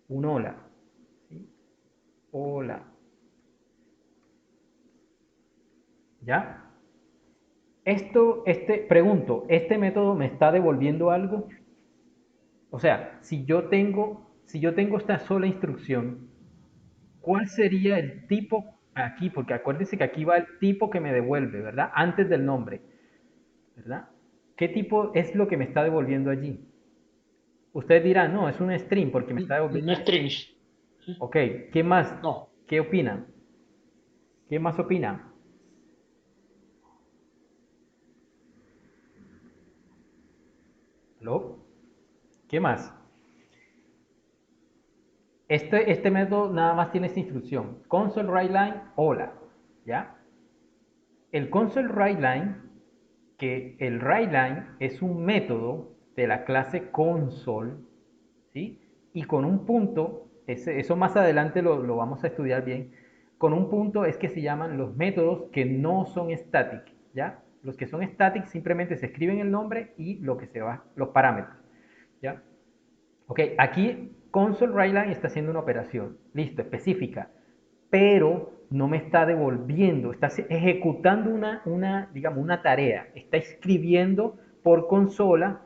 un hola. ¿Sí? Hola. ¿Ya? Pregunto, ¿este método me está devolviendo algo? O sea, si yo tengo esta sola instrucción, ¿cuál sería el tipo aquí? Porque acuérdense que aquí va el tipo que me devuelve, ¿verdad? Antes del nombre, ¿verdad? ¿Qué tipo es lo que me está devolviendo allí? Ustedes dirán, no, es un string porque me está No devolviendo. strings. Ok, ¿qué más? No. ¿Qué opinan? ¿Qué más opinan? ¿Aló? ¿Qué más? Este método nada más tiene esta instrucción. Console writeLine, hola. ¿Ya? El console writeLine, que el writeLine es un método de la clase console, ¿sí? Y con un punto, eso más adelante lo vamos a estudiar bien, con un punto es que se llaman los métodos que no son static, ¿ya? Los que son static simplemente se escriben el nombre y lo que se va, los parámetros, ¿ya? Ok, aquí console writeLine está haciendo una operación, listo, específica, pero no me está devolviendo, está ejecutando digamos, una tarea, está escribiendo por consola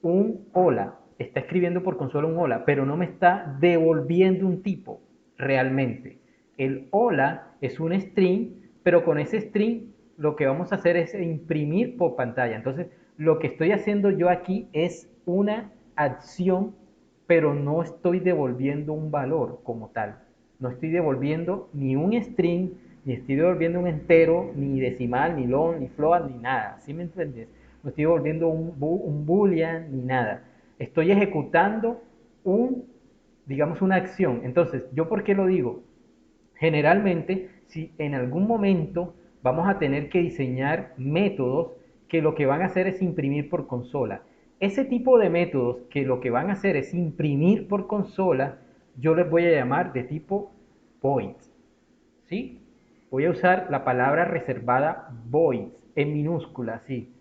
un hola, está escribiendo por consola un hola, pero no me está devolviendo un tipo realmente. El hola es un string, pero con ese string lo que vamos a hacer es imprimir por pantalla. Entonces, lo que estoy haciendo yo aquí es una acción, pero no estoy devolviendo un valor como tal. No estoy devolviendo ni un string, ni estoy devolviendo un entero, ni decimal, ni long, ni float, ni nada. ¿Sí me entiendes? No estoy devolviendo un boolean, ni nada. Estoy ejecutando digamos, una acción. Entonces, ¿yo por qué lo digo? Generalmente, si en algún momento vamos a tener que diseñar métodos que lo que van a hacer es imprimir por consola. ese tipo de métodos que lo que van a hacer es imprimir por consola, yo les voy a llamar de tipo void. ¿Sí? Voy a usar la palabra reservada void en minúscula, ¿sí?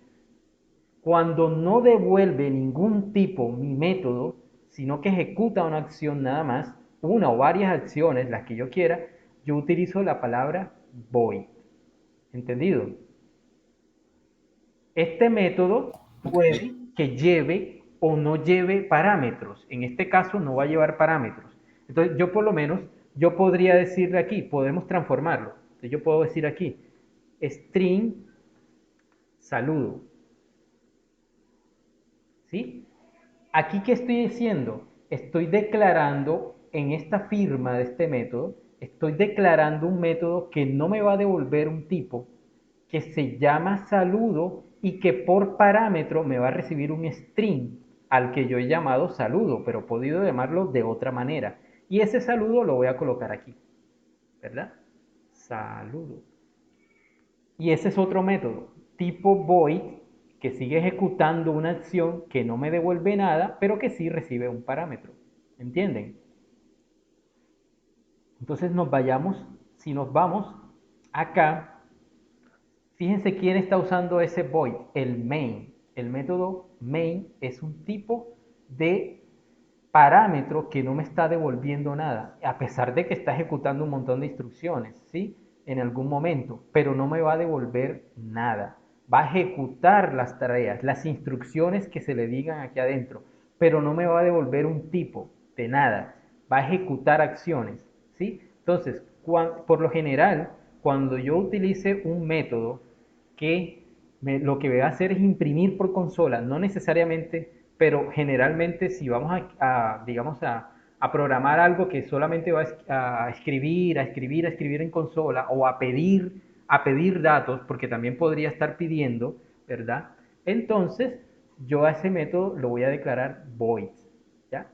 Cuando no devuelve ningún tipo mi método, sino que ejecuta una acción nada más, una o varias acciones, las que yo quiera, yo utilizo la palabra void. ¿Entendido? Este método puede que lleve o no lleve parámetros. En este caso no va a llevar parámetros. Entonces yo por lo menos, yo podría decirle aquí, podemos transformarlo. Entonces yo puedo decir aquí, string saludo. ¿Sí? Aquí, ¿qué estoy diciendo? Estoy declarando en esta firma de este método, estoy declarando un método que no me va a devolver un tipo, que se llama saludo y que por parámetro me va a recibir un string al que yo he llamado saludo, pero he podido llamarlo de otra manera. Y ese saludo lo voy a colocar aquí, ¿verdad? Saludo. Y ese es otro método, tipo void, que sigue ejecutando una acción que no me devuelve nada, pero que sí recibe un parámetro. ¿Entienden? Entonces si nos vamos acá, fíjense quién está usando ese void, el main. El método main es un tipo de parámetro que no me está devolviendo nada, a pesar de que está ejecutando un montón de instrucciones, ¿sí? En algún momento, pero no me va a devolver nada. Va a ejecutar las tareas, las instrucciones que se le digan aquí adentro, pero no me va a devolver un tipo de nada. Va a ejecutar acciones, ¿sí? Entonces, por lo general, cuando yo utilice un método que lo que va a hacer es imprimir por consola, no necesariamente, pero generalmente si vamos digamos, a programar algo que solamente va a escribir, a escribir, a escribir en consola o a pedir datos, porque también podría estar pidiendo, ¿verdad? Entonces, yo a ese método lo voy a declarar void, ¿ya?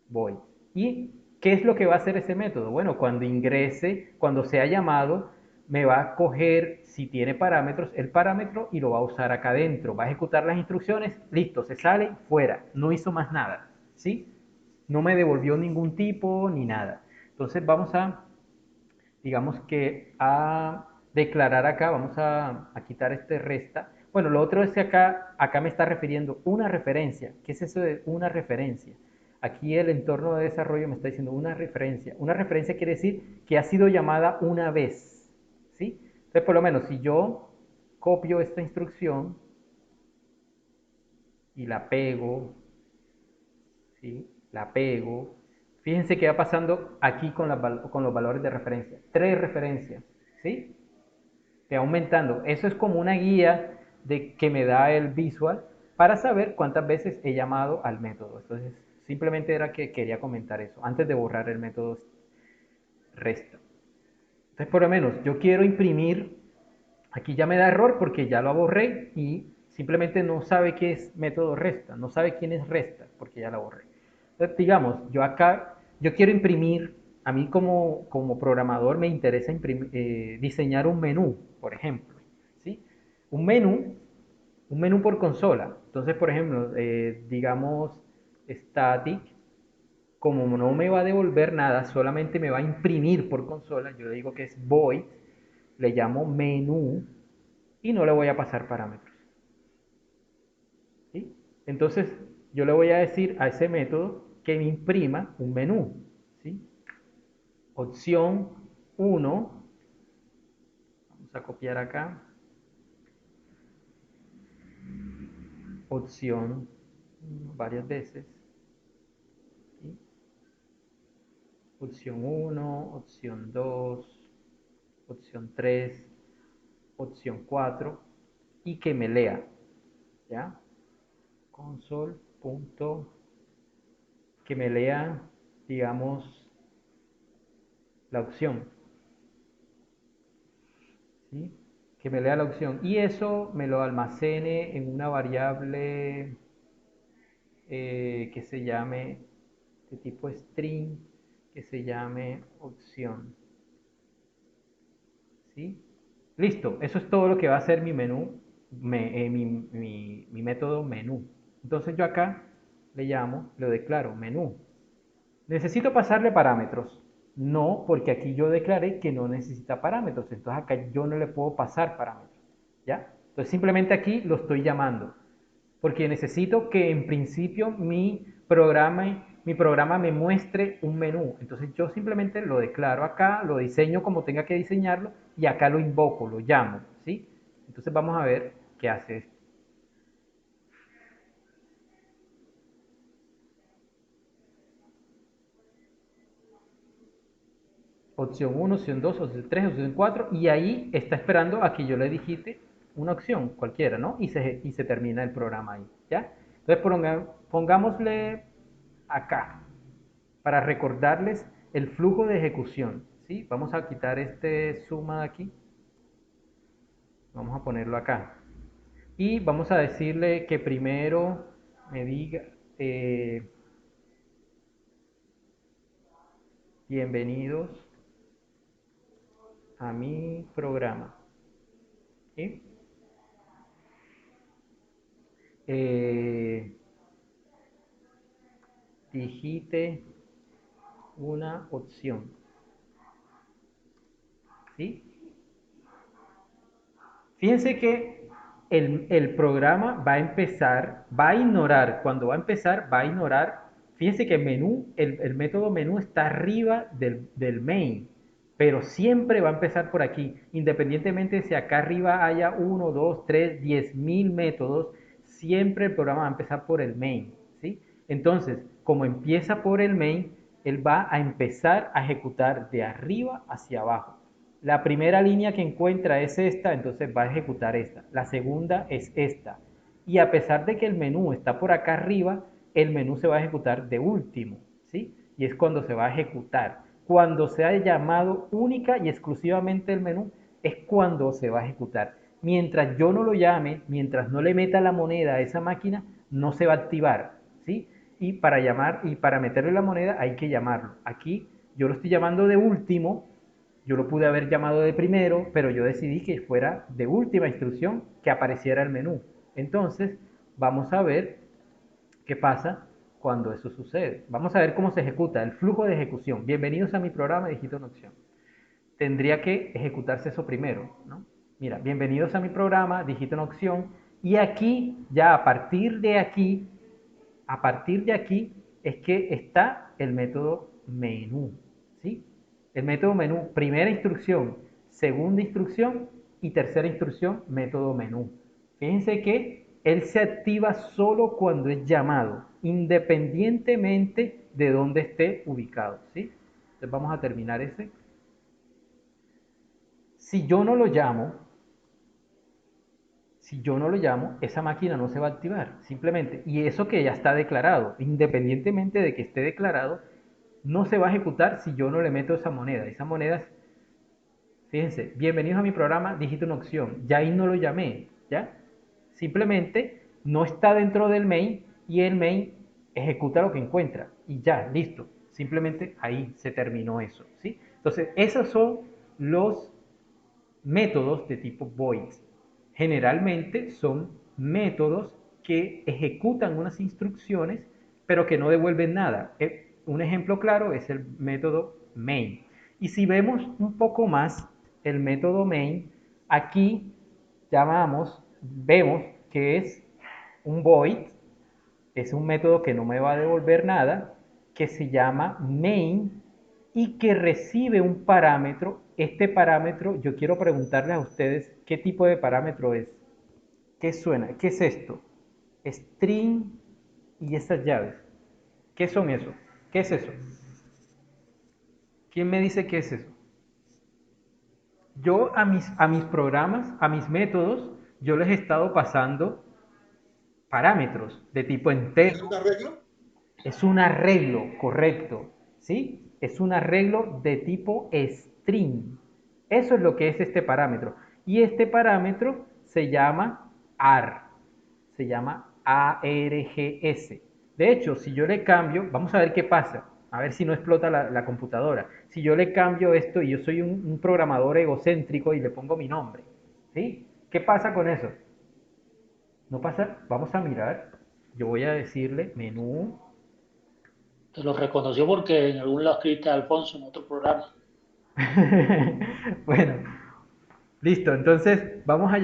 Void. ¿Y qué es lo que va a hacer ese método? Bueno, cuando ingrese, cuando sea llamado, me va a coger, si tiene parámetros, el parámetro y lo va a usar acá adentro. Va a ejecutar las instrucciones, listo, se sale, fuera. No hizo más nada, ¿sí? No me devolvió ningún tipo ni nada. Entonces vamos digamos que a declarar acá, vamos a quitar este resta. Bueno, lo otro es que acá me está refiriendo una referencia. ¿Qué es eso de una referencia? Aquí el entorno de desarrollo me está diciendo una referencia. Una referencia quiere decir que ha sido llamada una vez, ¿sí? Entonces, por lo menos, si yo copio esta instrucción y la pego, ¿sí? La pego. Fíjense qué va pasando aquí con los valores de referencia. 3 referencias, ¿sí? Te va aumentando. Eso es como una guía que me da el visual para saber cuántas veces he llamado al método. Entonces, simplemente era que quería comentar eso, antes de borrar el método resta. Entonces, por lo menos, yo quiero imprimir, aquí ya me da error porque ya lo borré y simplemente no sabe qué es método resta, no sabe quién es resta porque ya la borré. Entonces, digamos, yo quiero imprimir, a mí como programador me interesa diseñar un menú, por ejemplo, ¿sí? Un menú, un menú por consola. Entonces, por ejemplo, digamos static, como no me va a devolver nada, solamente me va a imprimir por consola, yo le digo que es void, le llamo menú y no le voy a pasar parámetros. ¿Sí? Entonces, yo le voy a decir a ese método que me imprima un menú. ¿Sí? Opción 1, vamos a copiar acá, opción varias veces, ¿sí? Opción 1, opción 2, opción 3, opción 4 y que me lea, ¿ya? Console. Que me lea, digamos, la opción, ¿sí? Que me lea la opción y eso me lo almacene en una variable que se llame de tipo string, que se llame opción, ¿sí? Listo, eso es todo lo que va a hacer mi menú, mi método menú. Entonces yo acá le llamo, lo declaro menú. ¿Necesito pasarle parámetros? No, porque aquí yo declaré que no necesita parámetros. Entonces acá yo no le puedo pasar parámetros. ¿Ya? Entonces simplemente aquí lo estoy llamando. Porque necesito que en principio mi programa me muestre un menú. Entonces yo simplemente lo declaro acá, lo diseño como tenga que diseñarlo y acá lo invoco, lo llamo. ¿Sí? Entonces vamos a ver qué hace esto. Opción 1, opción 2, opción 3, opción 4 y ahí está esperando a que yo le digite una opción cualquiera, ¿no? Y se termina el programa ahí, ¿ya? Entonces pongámosle acá para recordarles el flujo de ejecución, ¿sí? Vamos a quitar este suma de aquí, vamos a ponerlo acá y vamos a decirle que primero me diga bienvenidos a mi programa, ¿sí? Eh, digite una opción, ¿sí? Fíjense que el programa va a empezar, va a ignorar, cuando va a empezar, va a ignorar, fíjense que el método menú está arriba del main, pero siempre va a empezar por aquí, independientemente de si acá arriba haya 1, 2, 3, 10.000 métodos, siempre el programa va a empezar por el main, ¿sí? Entonces, como empieza por el main, él va a empezar a ejecutar de arriba hacia abajo. La primera línea que encuentra es esta, entonces va a ejecutar esta. La segunda es esta. Y a pesar de que el menú está por acá arriba, el menú se va a ejecutar de último, ¿sí? Y es cuando se va a ejecutar. Cuando se ha llamado única y exclusivamente el menú, es cuando se va a ejecutar. Mientras yo no lo llame, mientras no le meta la moneda a esa máquina, no se va a activar, ¿sí? Y para meterle la moneda hay que llamarlo. Aquí yo lo estoy llamando de último. Yo lo pude haber llamado de primero, pero yo decidí que fuera de última instrucción que apareciera el menú. Entonces, vamos a ver qué pasa cuando eso sucede. Vamos a ver cómo se ejecuta el flujo de ejecución. Bienvenidos a mi programa Digita una opción. Tendría que ejecutarse eso primero, ¿no? Mira, bienvenidos a mi programa, digita una opción. Y aquí, ya a partir de aquí es que está el método menú, ¿sí? El método menú, primera instrucción, segunda instrucción y tercera instrucción, método menú. Fíjense que él se activa solo cuando es llamado, independientemente de dónde esté ubicado, ¿sí? Entonces vamos a terminar ese. Si yo no lo llamo, esa máquina no se va a activar, simplemente. Y eso que ya está declarado, independientemente de que esté declarado, no se va a ejecutar si yo no le meto esa moneda. Esa moneda es, fíjense, bienvenidos a mi programa, digita una opción. Ya ahí no lo llamé, ¿ya? Simplemente no está dentro del main y el main ejecuta lo que encuentra. Y ya, listo. Simplemente ahí se terminó eso, ¿sí? Entonces, esos son los métodos de tipo void. Generalmente son métodos que ejecutan unas instrucciones, pero que no devuelven nada. Un ejemplo claro es el método main. Y si vemos un poco más el método main, aquí vemos que es un void, es un método que no me va a devolver nada, que se llama main y que recibe un parámetro. Este parámetro, yo quiero preguntarles a ustedes qué tipo de parámetro es. ¿Qué suena? ¿Qué es esto? String y estas llaves. ¿Qué son eso? ¿Qué es eso? ¿Quién me dice qué es eso? Yo a mis programas, a mis métodos, yo les he estado pasando parámetros de tipo ¿Es entero. un arreglo? Es un arreglo, correcto, ¿sí? Es un arreglo de tipo string. Eso es lo que es este parámetro. Y este parámetro se llama AR, se llama ARGS. De hecho, si yo le cambio, vamos a ver qué pasa, a ver si no explota la computadora. Si yo le cambio esto y yo soy un programador egocéntrico y le pongo mi nombre, ¿sí? ¿Qué pasa con eso? No pasa, vamos a mirar. yo voy a decirle menú. Te lo reconoció porque en algún lado escribiste Alfonso en otro programa. Bueno, listo. Entonces vamos a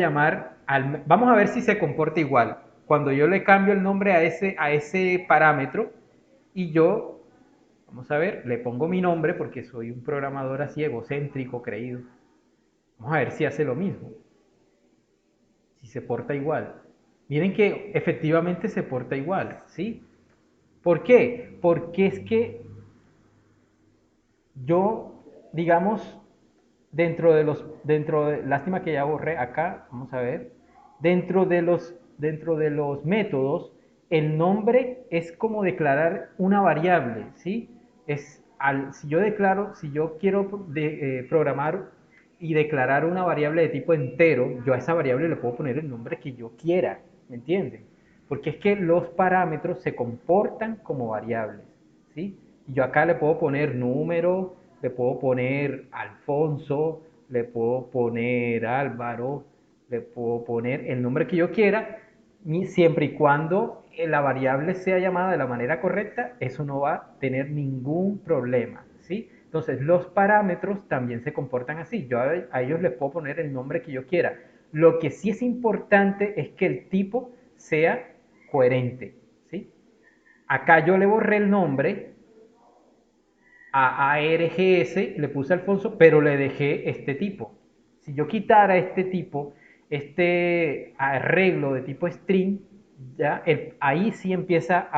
vamos a ver si se comporta igual. Cuando yo le cambio el nombre a ese parámetro y yo, vamos a ver, le pongo mi nombre porque soy un programador así egocéntrico, creído. Vamos a ver si hace lo mismo, si se porta igual. Miren que efectivamente se porta igual, ¿sí? ¿Por qué? Porque es que yo, digamos, lástima que ya borré acá, vamos a ver, dentro de los métodos, el nombre es como declarar una variable, ¿sí? Si yo quiero programar y declarar una variable de tipo entero, yo a esa variable le puedo poner el nombre que yo quiera, ¿me entienden? Porque es que los parámetros se comportan como variables, ¿sí? Y yo acá le puedo poner número, le puedo poner Alfonso, le puedo poner Álvaro, le puedo poner el nombre que yo quiera, siempre y cuando la variable sea llamada de la manera correcta, eso no va a tener ningún problema, ¿sí? Entonces, los parámetros también se comportan así. Yo a ellos les puedo poner el nombre que yo quiera. Lo que sí es importante es que el tipo sea coherente, ¿sí? Acá yo le borré el nombre a ARGS, le puse Alfonso, pero le dejé este tipo. Si yo quitara este tipo, este arreglo de tipo string, ya ahí sí empieza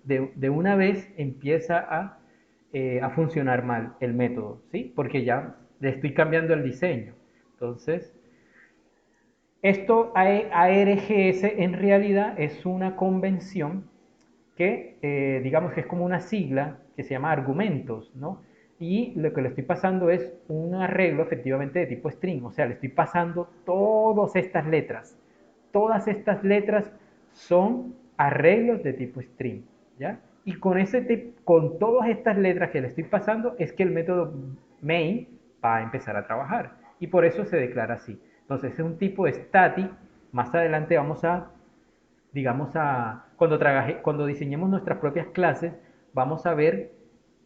de una vez empieza a funcionar mal el método, ¿sí? Porque ya le estoy cambiando el diseño. Entonces, esto ARGS en realidad es una convención que digamos que es como una sigla que se llama argumentos, ¿no? Y lo que le estoy pasando es un arreglo efectivamente de tipo string, o sea, le estoy pasando todas estas letras. Todas estas letras son arreglos de tipo string, ¿ya? Y con todas estas letras que le estoy pasando es que el método main va a empezar a trabajar. Y por eso se declara así. Entonces es un tipo static. Más adelante vamos a cuando diseñemos nuestras propias clases, vamos a ver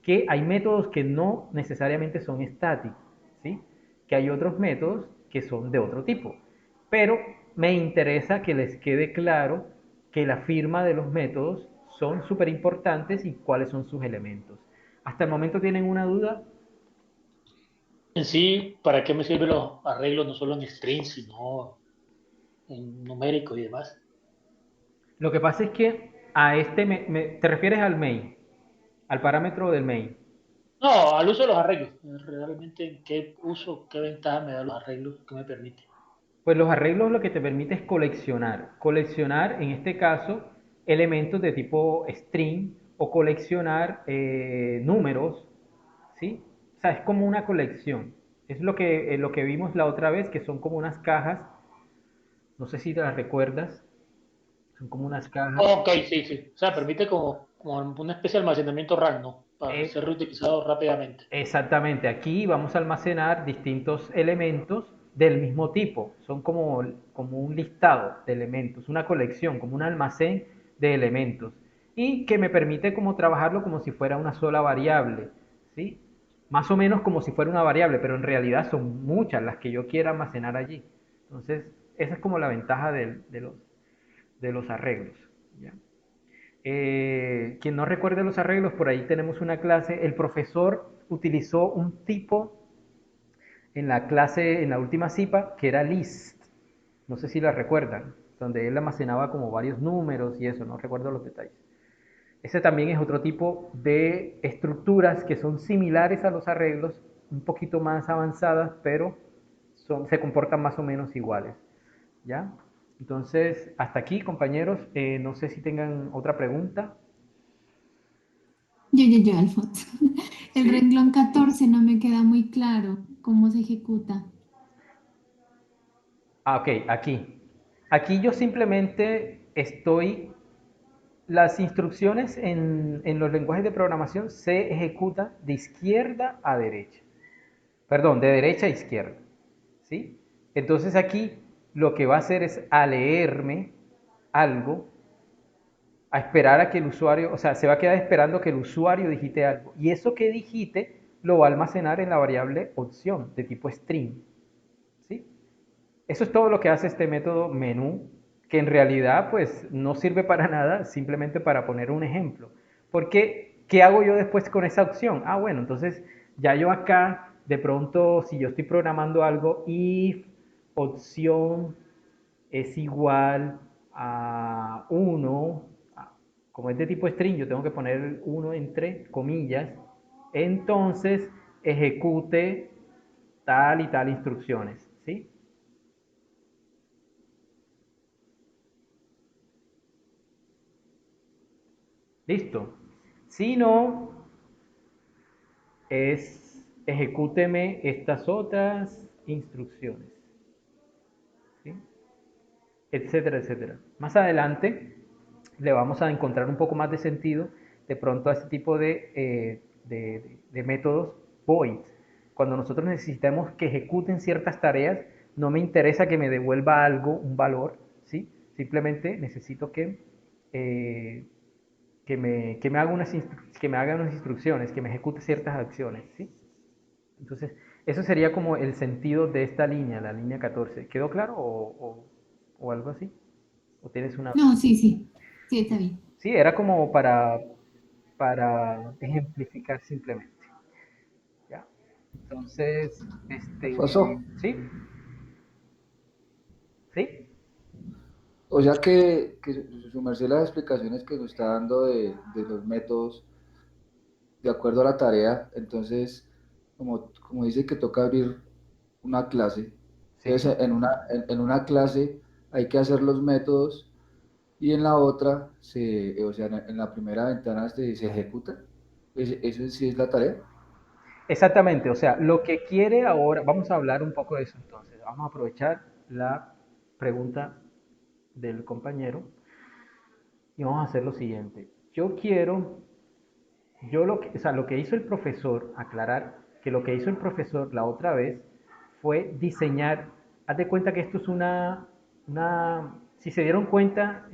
que hay métodos que no necesariamente son estáticos, ¿sí? Que hay otros métodos que son de otro tipo. Pero me interesa que les quede claro que la firma de los métodos son súper importantes y cuáles son sus elementos. ¿Hasta el momento tienen una duda? En sí, ¿para qué me sirven los arreglos no solo en string, sino en numérico y demás? Lo que pasa es que te refieres al main, al parámetro del main. No, al uso de los arreglos. Realmente, ¿en qué uso, qué ventaja me dan los arreglos que me permite? Pues los arreglos lo que te permite es coleccionar. Coleccionar, en este caso, elementos de tipo string o coleccionar números, ¿sí? O sea, es como una colección. Es lo que vimos la otra vez, que son como unas cajas. No sé si te las recuerdas. Son como unas cajas. Ok, sí, sí. O sea, permite como una especie de almacenamiento RAM, ¿no? Para Eh, ser reutilizado rápidamente. Exactamente, aquí vamos a almacenar distintos elementos del mismo tipo. Son como un listado de elementos, una colección, como un almacén de elementos. Y que me permite como trabajarlo como si fuera una sola variable, ¿sí? Más o menos como si fuera una variable, pero en realidad son muchas las que yo quiera almacenar allí. Entonces, esa es como la ventaja de los arreglos, ¿ya? Quien no recuerde los arreglos, por ahí tenemos una clase. El profesor utilizó un tipo en la clase, en la última CIPA, que era list. No sé si la recuerdan, donde él almacenaba como varios números y eso, no recuerdo los detalles. Ese también es otro tipo de estructuras que son similares a los arreglos, un poquito más avanzadas, pero se comportan más o menos iguales. ¿Ya? Entonces, hasta aquí, compañeros. No sé si tengan otra pregunta. Yo, Alfonso. El Sí. renglón 14 no me queda muy claro cómo se ejecuta. Ah, ok, aquí. Aquí yo simplemente las instrucciones en los lenguajes de programación se ejecutan de izquierda a derecha. Perdón, de derecha a izquierda. ¿Sí? Entonces aquí lo que va a hacer es a leerme algo a esperar a que el usuario, o sea, se va a quedar esperando que el usuario digite algo. Y eso que digite lo va a almacenar en la variable opción de tipo string. ¿Sí? Eso es todo lo que hace este método menú, que en realidad pues no sirve para nada, simplemente para poner un ejemplo. Porque, ¿qué hago yo después con esa opción? Ah, bueno, entonces ya yo acá, de pronto, si yo estoy programando algo, if opción es igual a 1, como es de tipo string, yo tengo que poner 1 entre comillas, entonces ejecute tal y tal instrucciones, ¿sí? Listo. Si no, es ejecúteme estas otras instrucciones, ¿sí? Etcétera, etcétera. Más adelante le vamos a encontrar un poco más de sentido de pronto a este tipo de métodos void. Cuando nosotros necesitamos que ejecuten ciertas tareas, no me interesa que me devuelva algo, un valor, ¿sí? Simplemente necesito eh, que me haga unas instrucciones, que me ejecute ciertas acciones, ¿sí? Entonces, eso sería como el sentido de esta línea, la línea 14. ¿Quedó claro o algo así? ¿O tienes una...? No, sí, sí. Sí, está bien. Sí, era como para ejemplificar simplemente. ¿Ya? Entonces, Alfonso, ¿sí? ¿Sí? o sea que su merced las explicaciones que nos está dando de los métodos de acuerdo a la tarea, entonces, como dice que toca abrir una clase, Sí. entonces en una clase hay que hacer los métodos y en la otra, o sea, en la primera ventana se ejecuta. ¿Eso sí es la tarea? Exactamente, o sea, lo que quiere ahora, vamos a hablar un poco de eso entonces, vamos a aprovechar la pregunta del compañero y vamos a hacer lo siguiente. Yo quiero, o sea, lo que hizo el profesor, aclarar que lo que hizo el profesor la otra vez fue diseñar, haz de cuenta que esto es si se dieron cuenta,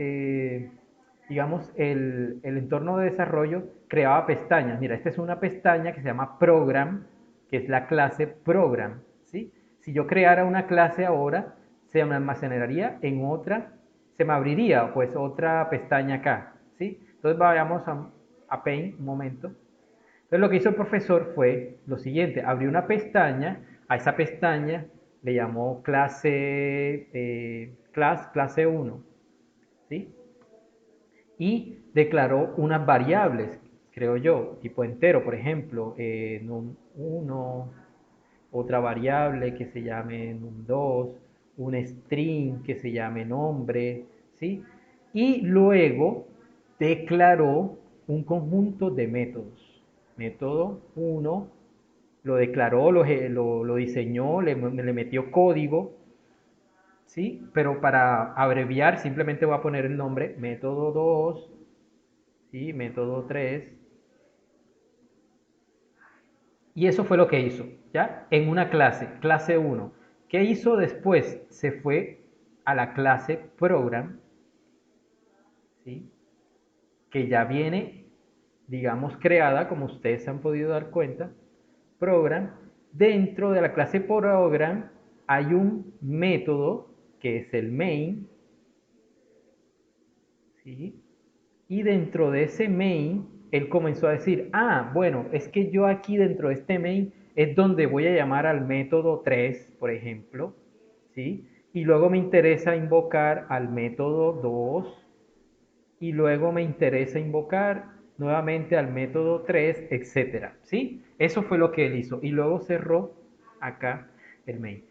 digamos, el entorno de desarrollo creaba pestañas. Mira, esta es una pestaña que se llama Program, que es la clase Program, ¿sí? Si yo creara una clase ahora, se me almacenaría en otra, se me abriría pues otra pestaña acá, ¿sí? Entonces vayamos a Paint un momento. Entonces lo que hizo el profesor fue lo siguiente, abrió una pestaña, a esa pestaña le llamó clase 1, ¿sí? Y declaró unas variables, creo yo, tipo entero, por ejemplo, num1, otra variable que se llame num2, un string que se llame nombre, ¿sí? Y luego declaró un conjunto de métodos. Método 1 lo declaró, lo diseñó, le metió código, ¿sí? Pero para abreviar simplemente voy a poner el nombre método 2, ¿sí? Método 3. Y eso fue lo que hizo, ¿ya? En una clase 1. ¿Qué hizo después? Se fue a la clase program, ¿sí? Que ya viene, digamos, creada, como ustedes se han podido dar cuenta, program. Dentro de la clase program hay un método que es el main, ¿sí? Y dentro de ese main, él comenzó a decir, ah, bueno, es que yo aquí dentro de este main es donde voy a llamar al método 3, por ejemplo, ¿sí? Y luego me interesa invocar al método 2, y luego me interesa invocar nuevamente al método 3, etcétera, ¿sí? Eso fue lo que él hizo. Y luego cerró acá el main.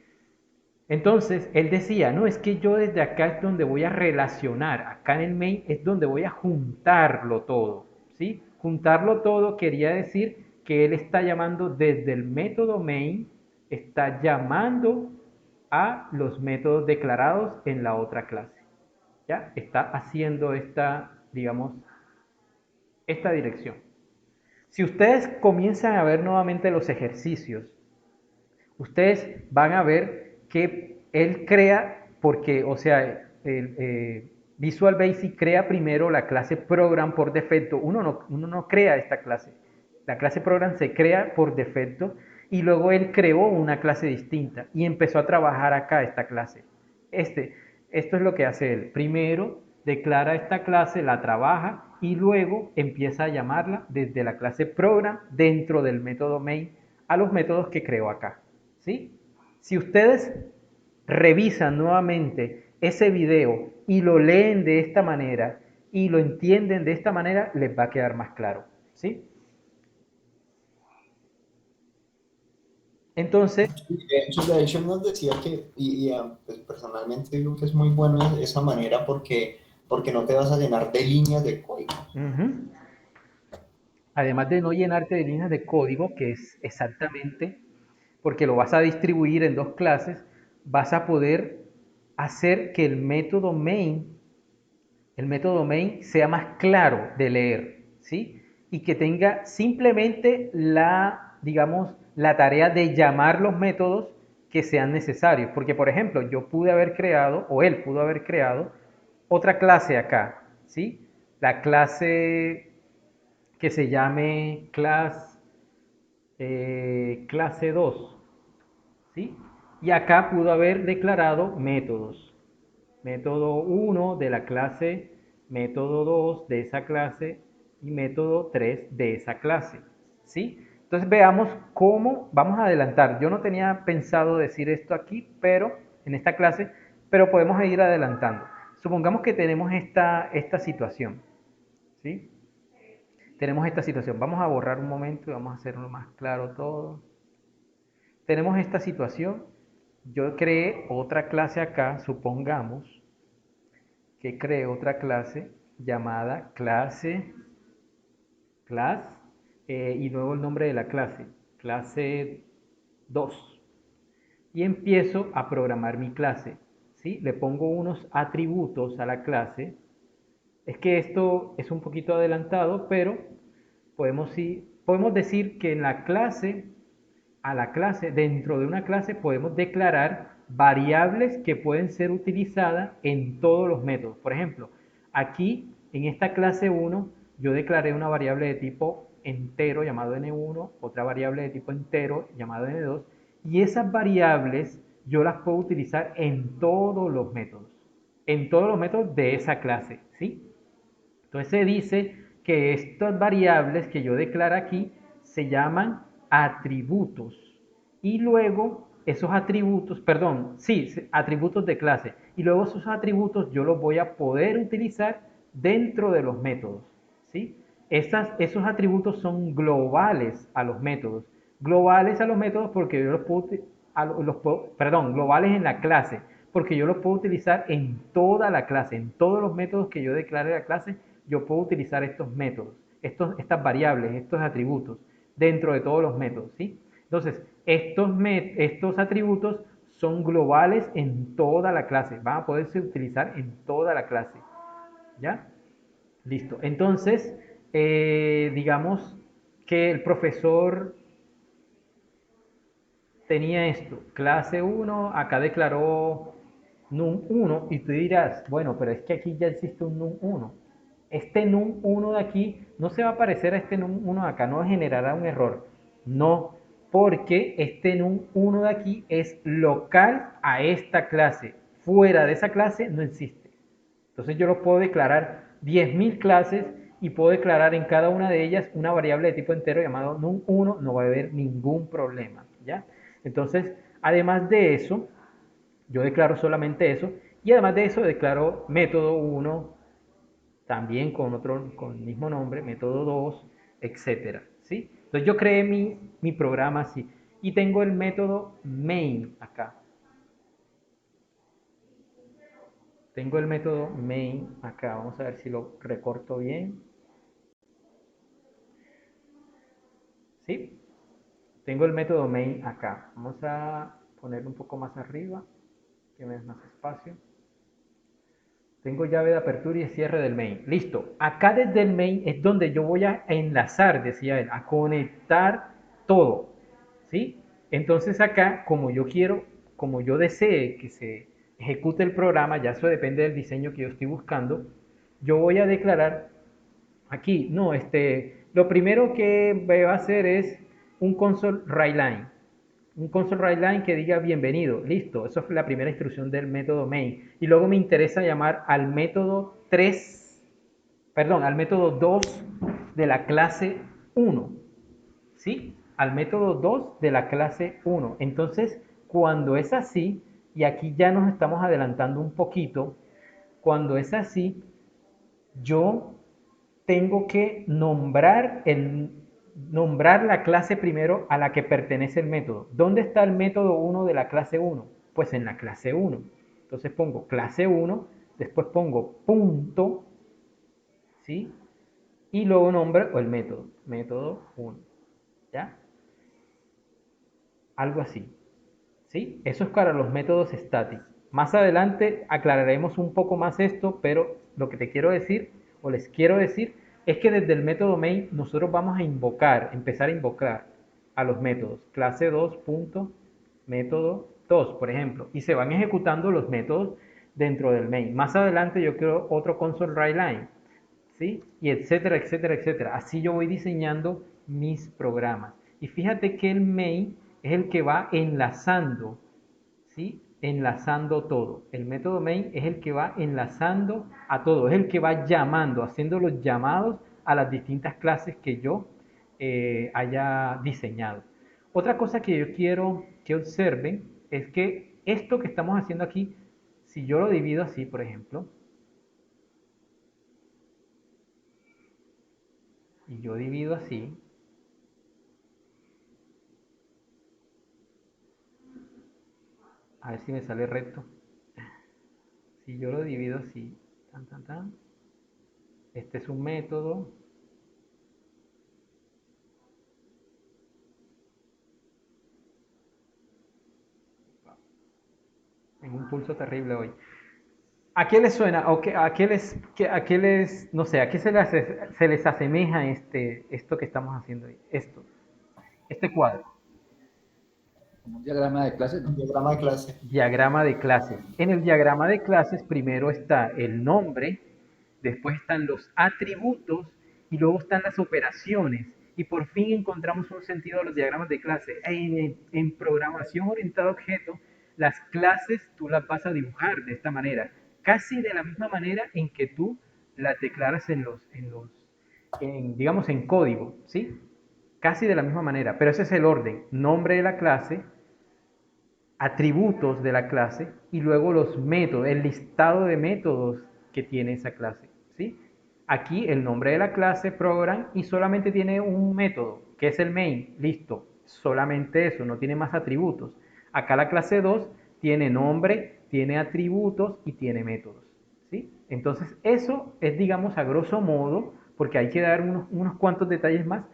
Entonces, él decía, no, es que yo desde acá es donde voy a relacionar, acá en el main es donde voy a juntarlo todo, ¿sí? Juntarlo todo quería decir que él está llamando desde el método main, está llamando a los métodos declarados en la otra clase, ¿ya? Está haciendo digamos, esta dirección. Si ustedes comienzan a ver nuevamente los ejercicios, ustedes van a ver que él crea, porque, o sea, Visual Basic crea primero la clase Program por defecto. Uno no crea esta clase. La clase Program se crea por defecto y luego él creó una clase distinta y empezó a trabajar acá esta clase. Esto es lo que hace él. Primero declara esta clase, la trabaja y luego empieza a llamarla desde la clase Program dentro del método main a los métodos que creó acá. ¿Sí? Si ustedes revisan nuevamente ese video y lo leen de esta manera y lo entienden de esta manera, les va a quedar más claro. ¿Sí? Entonces, De hecho nos decía que, pues personalmente digo que es muy bueno esa manera porque no te vas a llenar de líneas de código. además de no llenarte de líneas de código, que es exactamente porque lo vas a distribuir en dos clases, vas a poder hacer que el método main sea más claro de leer, ¿sí? Y que tenga simplemente digamos, la tarea de llamar los métodos que sean necesarios. Porque, por ejemplo, yo pude haber creado, o él pudo haber creado, otra clase acá, ¿sí? La clase que se llame clase 2, ¿sí? Y acá pudo haber declarado métodos. Método 1 de la clase, método 2 de esa clase y método 3 de esa clase, ¿sí? Entonces veamos cómo vamos a adelantar. Yo no tenía pensado decir esto aquí, pero en esta clase, pero podemos ir adelantando. Supongamos que tenemos esta situación, ¿sí? Tenemos esta situación. Vamos a borrar un momento y vamos a hacerlo más claro todo. Tenemos esta situación. Yo creé otra clase acá, supongamos que creé otra clase llamada class, y luego el nombre de la clase 2. Y empiezo a programar mi clase, ¿sí? Le pongo unos atributos a la clase. Es que esto es un poquito adelantado, pero podemos decir que en la clase, dentro de una clase podemos declarar variables que pueden ser utilizadas en todos los métodos. Por ejemplo, aquí en esta clase 1 yo declaré una variable de tipo entero llamado n1, otra variable de tipo entero llamado n2, y esas variables yo las puedo utilizar en todos los métodos de esa clase, ¿sí? Entonces se dice que estas variables que yo declaro aquí se llaman atributos. Y luego esos atributos, perdón, sí, atributos de clase. Y luego esos atributos yo los voy a poder utilizar dentro de los métodos, ¿sí? Esos atributos son globales a los métodos. Globales a los métodos porque yo globales en la clase, porque yo los puedo utilizar en toda la clase, en todos los métodos que yo declare la clase, yo puedo utilizar estos métodos, estas variables, estos atributos, dentro de todos los métodos, ¿sí? Entonces, estos atributos son globales en toda la clase, van a poderse utilizar en toda la clase, ¿ya? Listo. Entonces, digamos que el profesor tenía esto, clase 1, acá declaró num1 y tú dirás, bueno, pero es que aquí ya existe un num1. Este num1 de aquí no se va a parecer a este num1 de acá, no generará un error. No, porque este num1 de aquí es local a esta clase. Fuera de esa clase no existe. Entonces yo lo puedo declarar 10.000 clases y puedo declarar en cada una de ellas una variable de tipo entero llamado num1, no va a haber ningún problema, ¿ya? Entonces, además de eso, yo declaro solamente eso y además de eso declaro método 1 también con el mismo nombre, método 2, etcétera, ¿sí? Entonces yo creé mi programa así y tengo el método main acá. Tengo el método main acá. Vamos a ver si lo recorto bien. ¿Sí? Tengo el método main acá. Vamos a ponerlo un poco más arriba, que me dé más espacio. Tengo llave de apertura y de cierre del main. Listo. Acá desde el main es donde yo voy a enlazar, decía él, a conectar todo. ¿Sí? Entonces acá, como yo desee que se ejecute el programa, ya eso depende del diseño que yo estoy buscando, yo voy a declarar aquí, no, lo primero que voy a hacer es un console write line. Un console write line que diga bienvenido, listo, eso es la primera instrucción del método main. Y luego me interesa llamar al método 3, perdón, al método 2 de la clase 1, ¿sí? Al método 2 de la clase 1. Entonces, cuando es así, y aquí ya nos estamos adelantando un poquito, cuando es así, yo tengo que nombrar la clase primero a la que pertenece el método. ¿Dónde está el método 1 de la clase 1? Pues en la clase 1. Entonces pongo clase 1, después pongo punto, ¿sí? Y luego nombro el método 1, ¿ya? Algo así, ¿sí? Eso es para los métodos estáticos. Más adelante aclararemos un poco más esto, pero lo que te quiero decir, o les quiero decir, es que desde el método main nosotros vamos a empezar a invocar a los métodos. Clase 2 punto método 2, por ejemplo, y se van ejecutando los métodos dentro del main. Más adelante yo quiero otro console write line, ¿sí? Y etcétera, etcétera, etcétera. Así yo voy diseñando mis programas. Y fíjate que el main es el que va enlazando, ¿sí? Enlazando todo. El método main es el que va enlazando a todo, es el que va llamando, haciendo los llamados a las distintas clases que yo haya diseñado. Otra cosa que yo quiero que observen es que esto que estamos haciendo aquí, si yo lo divido así, por ejemplo, y yo divido así, a ver si me sale recto. Si yo lo divido así, tan, tan, tan, este es un método, en un pulso terrible hoy. ¿A qué les suena? No sé, a qué se les asemeja esto que estamos haciendo hoy? Este cuadro. Como un diagrama de clases, Un ¿no? diagrama de clase. Diagrama de clases. En el diagrama de clases primero está el nombre, después están los atributos y luego están las operaciones. Y por fin encontramos un sentido a los diagramas de clase. En programación orientada a objetos, las clases tú las vas a dibujar de esta manera, casi de la misma manera en que tú las declaras digamos, en código, ¿sí? Casi de la misma manera, pero ese es el orden: nombre de la clase, atributos de la clase y luego los métodos, el listado de métodos que tiene esa clase, ¿sí? Aquí el nombre de la clase, program, y solamente tiene un método, que es el main, listo, solamente eso, no tiene más atributos. Acá la clase 2 tiene nombre, tiene atributos y tiene métodos, ¿sí? Entonces eso es, digamos, a grosso modo, porque hay que dar unos cuantos detalles más,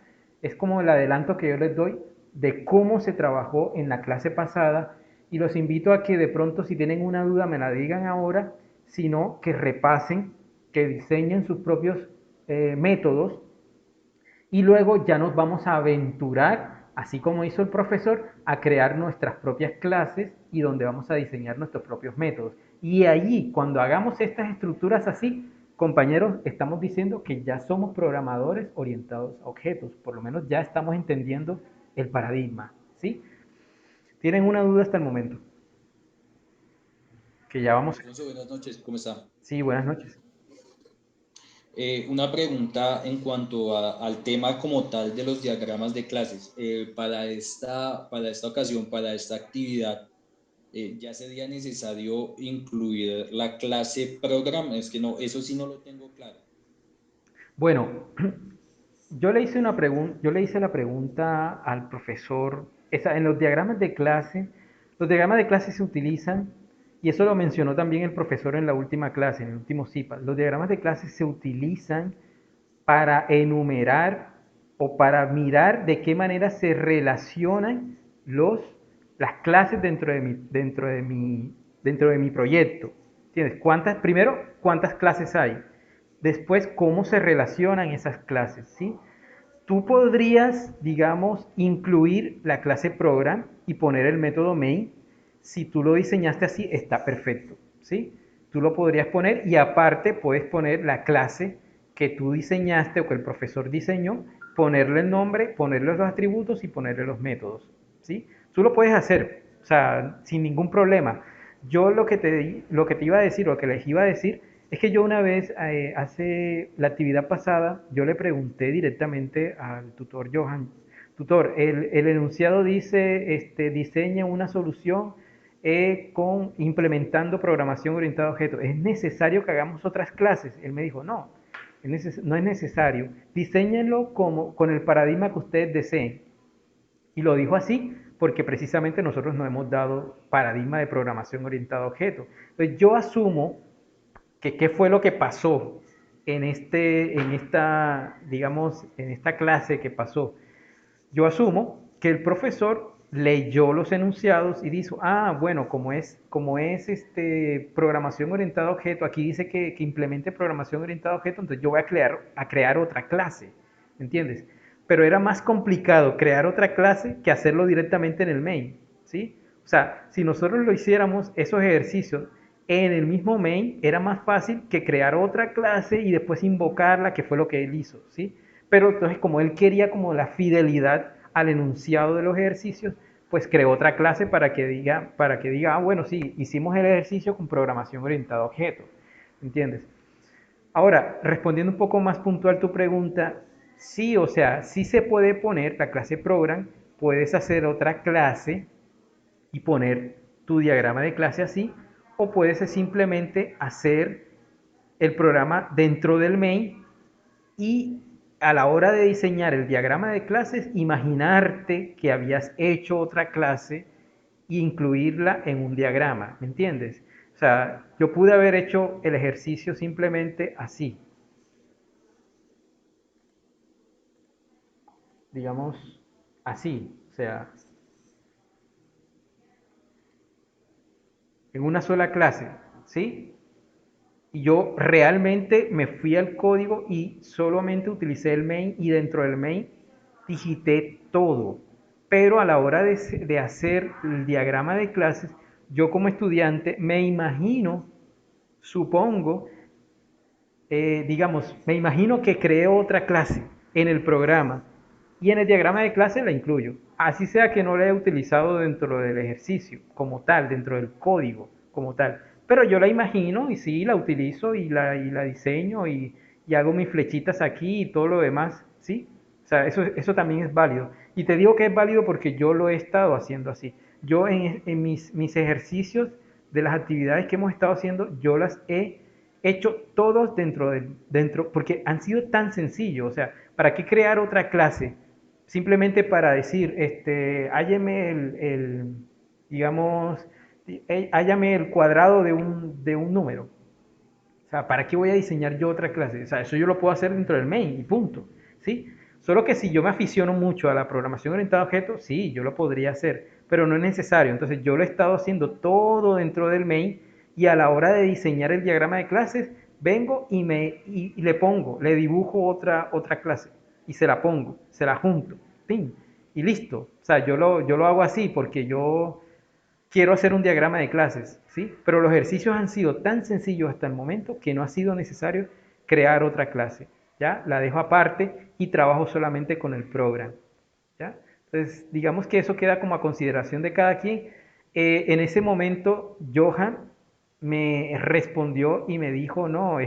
es como el adelanto que yo les doy de cómo se trabajó en la clase pasada, y los invito a que de pronto, si tienen una duda, me la digan ahora, sino que repasen, que diseñen sus propios métodos, y luego ya nos vamos a aventurar, así como hizo el profesor, a crear nuestras propias clases y donde vamos a diseñar nuestros propios métodos. Y allí, cuando hagamos estas estructuras así, compañeros, estamos diciendo que ya somos programadores orientados a objetos, por lo menos ya estamos entendiendo el paradigma, ¿sí? ¿Tienen una duda hasta el momento? Que ya vamos. Alfonso, buenas noches, ¿cómo está? Sí, buenas noches. Una pregunta en cuanto al tema como tal de los diagramas de clases. Para esta ocasión, para esta actividad, ¿ya sería necesario incluir la clase program? Es que no, eso sí no lo tengo claro. Bueno, yo le hice la pregunta al profesor, en los diagramas de clase se utilizan, y eso lo mencionó también el profesor en la última clase, en el último CIPA. Los diagramas de clase se utilizan para enumerar o para mirar de qué manera se relacionan las clases dentro de mi proyecto. ¿Entiendes? Primero, cuántas clases hay. Después, cómo se relacionan esas clases, ¿sí? Tú podrías, digamos, incluir la clase program y poner el método main si tú lo diseñaste así, está perfecto, ¿sí? Tú lo podrías poner y aparte puedes poner la clase que tú diseñaste o que el profesor diseñó, ponerle el nombre, ponerle los atributos y ponerle los métodos, ¿sí? Tú lo puedes hacer, o sea, sin ningún problema. Yo lo que te iba a decir, lo que les iba a decir, es que yo una vez, hace la actividad pasada, yo le pregunté directamente al tutor Johan, tutor, el enunciado dice, diseña una solución implementando programación orientada a objetos. ¿Es necesario que hagamos otras clases? Él me dijo, no, no es necesario. Diseñenlo con el paradigma que ustedes deseen. Y lo dijo así porque precisamente nosotros no hemos dado paradigma de programación orientada a objetos. Entonces yo asumo que qué fue lo que pasó digamos, en esta clase que pasó. Yo asumo que el profesor leyó los enunciados y dijo, bueno, como es programación orientada a objeto, aquí dice que implemente programación orientada a objeto, entonces yo voy a crear otra clase, ¿entiendes? Pero era más complicado crear otra clase que hacerlo directamente en el main, ¿sí? O sea, si nosotros lo hiciéramos, esos ejercicios, en el mismo main, era más fácil que crear otra clase y después invocarla, que fue lo que él hizo, ¿sí? Pero entonces como él quería como la fidelidad al enunciado de los ejercicios, pues creó otra clase para que diga, bueno, sí, hicimos el ejercicio con programación orientada a objetos, ¿entiendes? Ahora, respondiendo un poco más puntual tu pregunta, sí, o sea, sí se puede poner la clase program, puedes hacer otra clase y poner tu diagrama de clase así, o puedes simplemente hacer el programa dentro del main y a la hora de diseñar el diagrama de clases, imaginarte que habías hecho otra clase e incluirla en un diagrama, ¿me entiendes? O sea, yo pude haber hecho el ejercicio simplemente así, digamos, así, o sea, en una sola clase, ¿sí? Y yo realmente me fui al código y solamente utilicé el main y dentro del main digité todo. Pero a la hora de hacer el diagrama de clases, yo como estudiante me imagino, supongo, digamos, me imagino que creo otra clase en el programa y en el diagrama de clase la incluyo. Así sea que no la he utilizado dentro del ejercicio como tal, dentro del código como tal. Pero yo la imagino y sí, la utilizo y la diseño y hago mis flechitas aquí y todo lo demás, ¿sí? O sea, eso también es válido. Y te digo que es válido porque yo lo he estado haciendo así. Yo en mis ejercicios de las actividades que hemos estado haciendo, yo las he hecho todos dentro, porque han sido tan sencillos. O sea, ¿para qué crear otra clase? Simplemente para decir, hállame digamos, hállame el cuadrado de un número. O sea, ¿para qué voy a diseñar yo otra clase? O sea, eso yo lo puedo hacer dentro del main y punto. ¿Sí? Solo que si yo me aficiono mucho a la programación orientada a objetos, sí, yo lo podría hacer, pero no es necesario. Entonces yo lo he estado haciendo todo dentro del main y a la hora de diseñar el diagrama de clases, vengo y le pongo, le dibujo otra clase y se la pongo, se la junto, ¡pin! Y listo. O sea, yo lo hago así porque yo quiero hacer un diagrama de clases, ¿sí? Pero los ejercicios han sido tan sencillos hasta el momento que no ha sido necesario crear otra clase, ¿ya? La dejo aparte y trabajo solamente con el program, ¿ya? Entonces, digamos que eso queda como a consideración de cada quien. En ese momento, Johan me respondió y me dijo, no,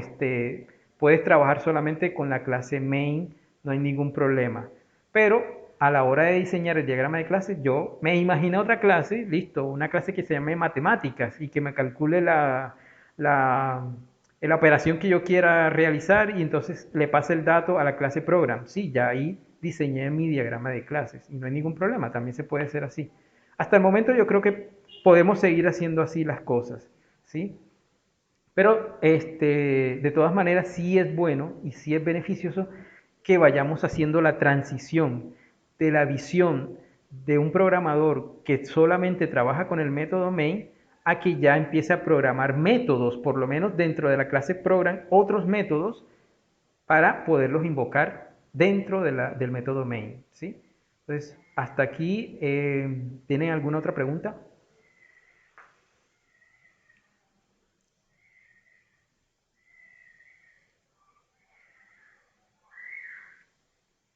puedes trabajar solamente con la clase main, no hay ningún problema. Pero a la hora de diseñar el diagrama de clases, yo me imaginé otra clase, listo, una clase que se llame matemáticas y que me calcule la, la operación que yo quiera realizar y entonces le pase el dato a la clase program. Sí, ya ahí diseñé mi diagrama de clases y no hay ningún problema, también se puede hacer así. Hasta el momento yo creo que podemos seguir haciendo así las cosas, ¿sí? Pero de todas maneras sí es bueno y sí es beneficioso que vayamos haciendo la transición de la visión de un programador que solamente trabaja con el método main a que ya empiece a programar métodos, por lo menos dentro de la clase program, otros métodos para poderlos invocar dentro del método main, ¿sí? Entonces, hasta aquí, ¿tienen alguna otra pregunta?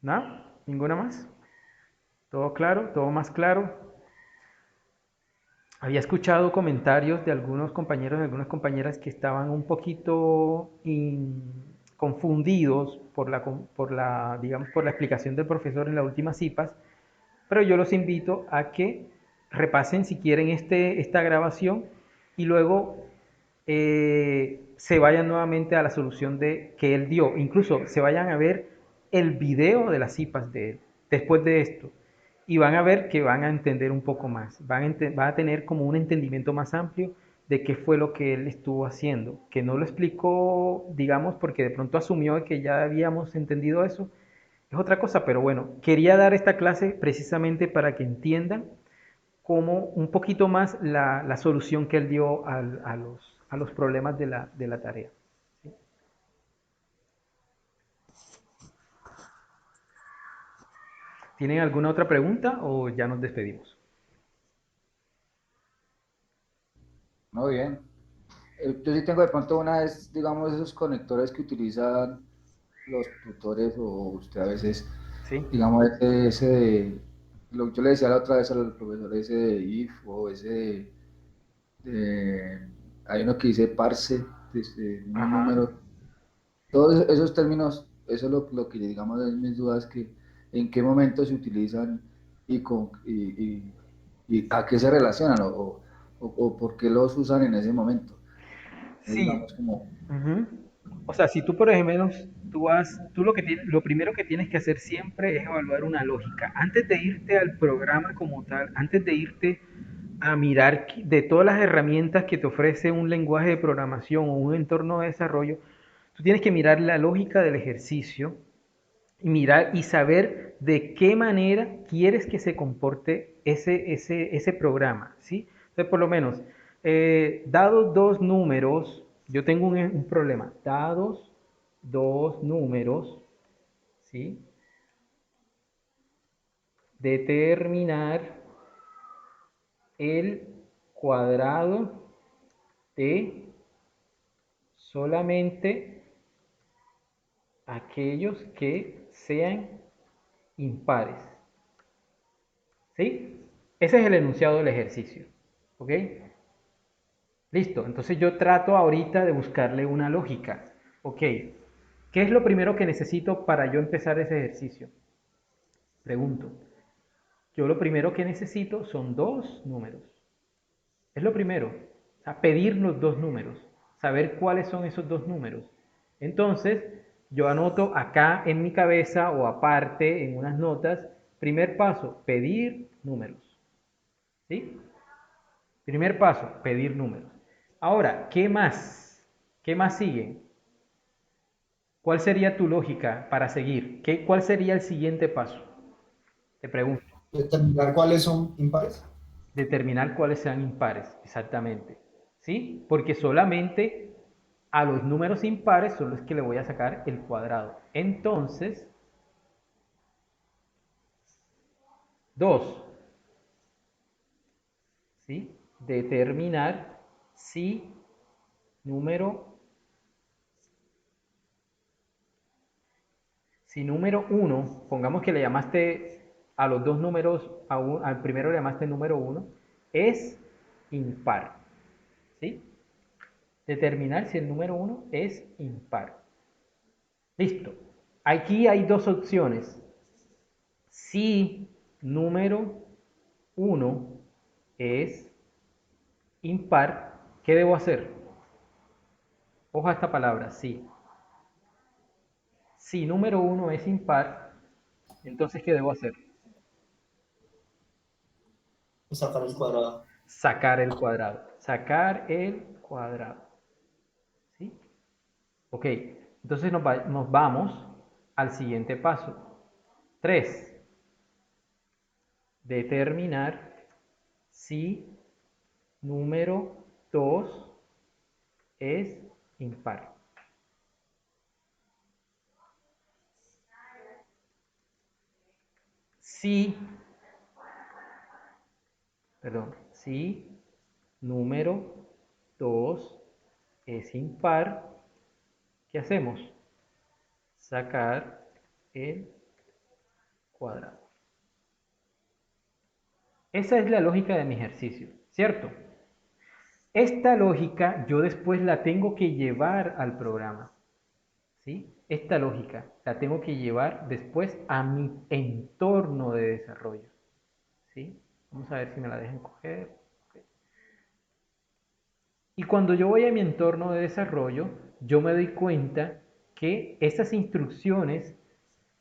¿No? ¿Ninguna más? ¿Todo claro? ¿Todo más claro? Había escuchado comentarios de algunos compañeros y algunas compañeras que estaban un poquito confundidos digamos, por la explicación del profesor en las últimas CIPAS, pero yo los invito a que repasen si quieren esta grabación y luego se vayan nuevamente a la solución que él dio. Incluso se vayan a ver el video de las CIPAS de él después de esto. Y van a ver que van a entender un poco más. Van a tener como un entendimiento más amplio de qué fue lo que él estuvo haciendo. Que no lo explicó, digamos, porque de pronto asumió que ya habíamos entendido eso. Es otra cosa, pero bueno, quería dar esta clase precisamente para que entiendan como un poquito más la solución que él dio a los problemas de la tarea. ¿Sí? ¿Tienen alguna otra pregunta o ya nos despedimos? No, bien. Yo sí tengo de pronto una vez, digamos, esos conectores que utilizan los tutores o usted a veces, ¿Sí? digamos, ese de, yo le decía la otra vez al profesor, ese de if o ese hay uno que dice parse, desde unos Ajá. números, todos esos términos, eso es lo que digamos es mis dudas, que en qué momento se utilizan y a qué se relacionan o por qué los usan en ese momento. Sí. Digamos como, Ujú. O sea, si tú por ejemplo, tú lo primero que tienes que hacer siempre es evaluar una lógica. Antes de irte al programa como tal, antes de irte a mirar de todas las herramientas que te ofrece un lenguaje de programación o un entorno de desarrollo, tú tienes que mirar la lógica del ejercicio y mirar y saber de qué manera quieres que se comporte ese programa, ¿sí? Entonces, por lo menos, dados dos números, yo tengo un problema, dados dos números, ¿sí? Determinar el cuadrado de solamente aquellos que sean impares. ¿Sí? Ese es el enunciado del ejercicio. ¿Ok? Listo. Entonces yo trato ahorita de buscarle una lógica. ¿Ok? ¿Qué es lo primero que necesito para yo empezar ese ejercicio? Pregunto. Yo lo primero que necesito son dos números. Es lo primero. O sea, pedir los dos números. Saber cuáles son esos dos números. Entonces, yo anoto acá en mi cabeza o aparte en unas notas, primer paso, pedir números. ¿Sí? Primer paso, pedir números. Ahora, ¿qué más? ¿Qué más sigue? ¿Cuál sería tu lógica para seguir? ¿Cuál sería el siguiente paso? Te pregunto. Determinar cuáles son impares. Determinar cuáles sean impares, exactamente. ¿Sí? Porque solamente a los números impares son los que le voy a sacar el cuadrado. Entonces, 2. ¿Sí? Determinar si número Si número uno, pongamos que le llamaste a los dos números, al primero le llamaste número uno, es impar. ¿Sí? Determinar si el número uno es impar. Listo. Aquí hay dos opciones. Si número uno es impar, ¿qué debo hacer? Ojo a esta palabra, sí. Si número uno es impar, entonces ¿qué debo hacer? Sacar el cuadrado. Sacar el cuadrado. Sacar el cuadrado. ¿Sí? Ok, entonces nos vamos al siguiente paso. 3. Determinar si número 2 es impar. Si, si número 2 es impar, ¿qué hacemos? Sacar el cuadrado. Esa es la lógica de mi ejercicio, ¿cierto? Esta lógica yo después la tengo que llevar al programa, ¿sí? Esta lógica la tengo que llevar después a mi entorno de desarrollo, ¿sí? Vamos a ver si me la dejan coger. Ok. Y cuando yo voy a mi entorno de desarrollo, yo me doy cuenta que esas instrucciones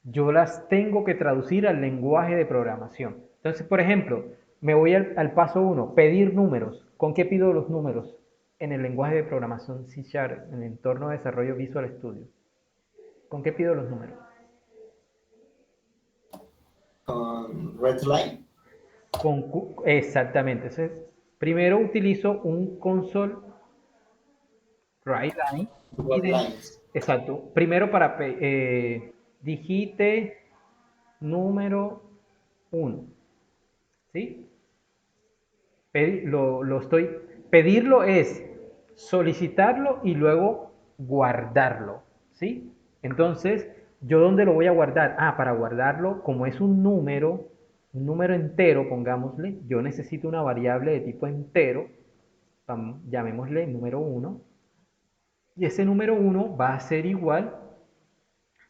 yo las tengo que traducir al lenguaje de programación. Entonces, por ejemplo, me voy al paso 1, pedir números. ¿Con qué pido los números? En el lenguaje de programación C#, en el entorno de desarrollo Visual Studio. ¿Con qué pido los números? Con Redline. Exactamente. Entonces, primero utilizo un console write line. Redlines. Exacto. Primero para digite número 1. ¿Sí? Pedirlo es solicitarlo y luego guardarlo, ¿sí? Entonces, ¿yo dónde lo voy a guardar? Para guardarlo, como es un número entero, pongámosle, yo necesito una variable de tipo entero, llamémosle número 1, y ese número 1 va a ser igual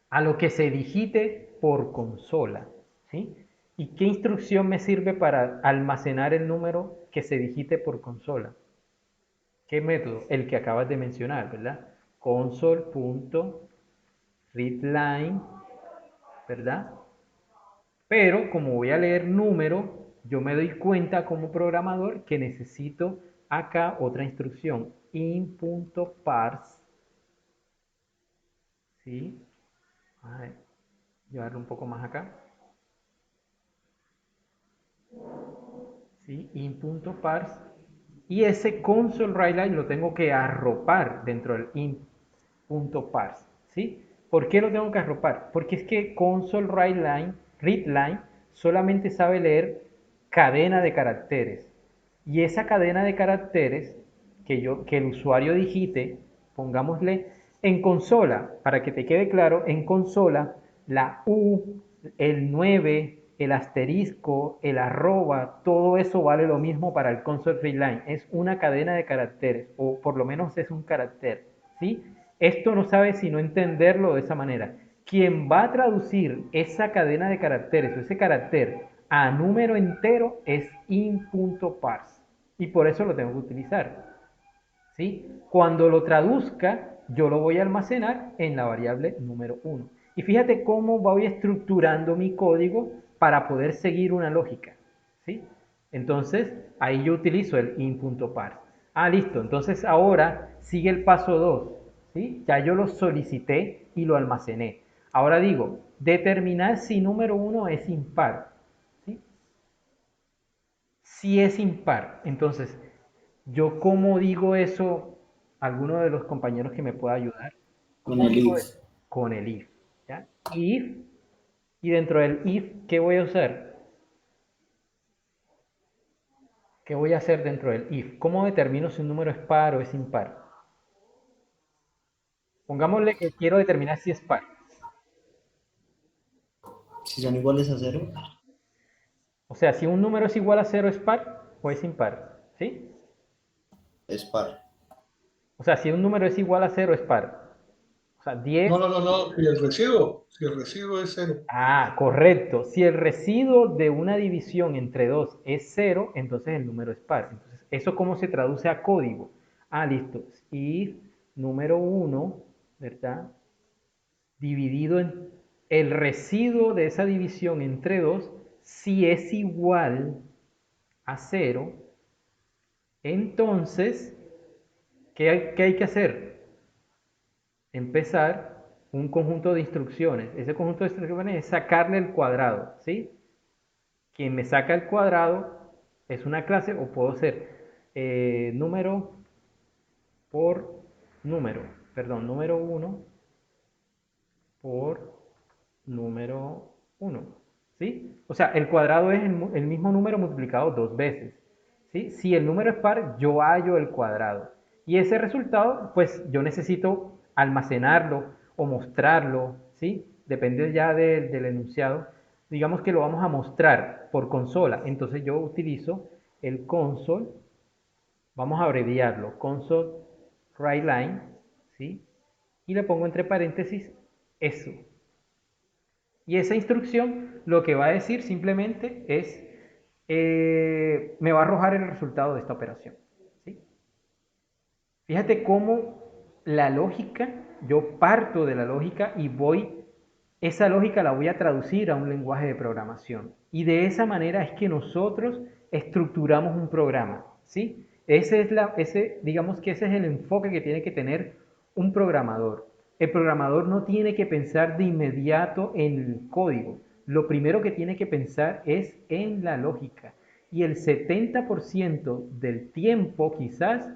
a lo que se digite por consola, ¿sí? ¿Y qué instrucción me sirve para almacenar el número que se digite por consola? ¿Qué método? El que acabas de mencionar, ¿verdad? Console.readline, ¿verdad? Pero como voy a leer número, yo me doy cuenta como programador que necesito acá otra instrucción, in.parse, ¿sí? A ver, llevarlo un poco más acá. ¿Sí? In.parse. Y ese console writeline lo tengo que arropar dentro del in.parse. ¿Sí? ¿Por qué lo tengo que arropar? Porque es que console readline solamente sabe leer cadena de caracteres. Y esa cadena de caracteres que el usuario digite, pongámosle en consola, para que te quede claro, en consola la U, el 9, el asterisco, el arroba, todo eso vale lo mismo para el console readline. Es una cadena de caracteres, o por lo menos es un carácter, ¿sí? Esto no sabe sino entenderlo de esa manera. Quien va a traducir esa cadena de caracteres o ese carácter a número entero es in.parse. Y por eso lo tengo que utilizar, ¿sí? Cuando lo traduzca, yo lo voy a almacenar en la variable número 1. Y fíjate cómo voy estructurando mi código para poder seguir una lógica, ¿sí? Entonces, ahí yo utilizo el in.parse. Listo. Entonces, ahora sigue el paso 2, ¿sí? Ya yo lo solicité y lo almacené. Ahora digo, determinar si número 1 es impar, ¿sí? Si es impar. Entonces, ¿yo cómo digo eso? ¿Alguno de los compañeros que me pueda ayudar? Con ¿Cómo el digo if. eso? Con el if, ¿ya? If, y dentro del if, ¿qué voy a usar? ¿Qué voy a hacer dentro del if? ¿Cómo determino si un número es par o es impar? Pongámosle que quiero determinar si es par. Si son iguales a 0, O sea, si un número es igual a 0 es par o es impar, ¿sí? es par. O sea, si un número es igual a 0 es par. O sea, 10. No. Si el residuo es cero. Correcto. Si el residuo de una división entre 2 es 0, entonces el número es par. Entonces, ¿eso cómo se traduce a código? Listo. If número 1, ¿verdad? Dividido en el residuo de esa división entre 2, si es igual a 0, entonces, ¿qué hay que hacer? Empezar un conjunto de instrucciones. Ese conjunto de instrucciones es sacarle el cuadrado, ¿sí? Quien me saca el cuadrado es una clase, o puedo ser número por número, perdón, número 1 por número 1, ¿sí? O sea, el cuadrado es el mismo número multiplicado dos veces, ¿sí? Si el número es par, yo hallo el cuadrado. Y ese resultado, pues yo necesito almacenarlo o mostrarlo, ¿sí? Depende ya del enunciado, digamos que lo vamos a mostrar por consola. Entonces yo utilizo el console, vamos a abreviarlo, console writeLine, ¿sí? Y le pongo entre paréntesis eso. Y esa instrucción lo que va a decir simplemente es, me va a arrojar el resultado de esta operación, ¿sí? Fíjate cómo la lógica, yo parto de la lógica y esa lógica la voy a traducir a un lenguaje de programación. Y de esa manera es que nosotros estructuramos un programa, ¿sí? Digamos que ese es el enfoque que tiene que tener un programador. El programador no tiene que pensar de inmediato en el código. Lo primero que tiene que pensar es en la lógica. Y el 70% del tiempo quizás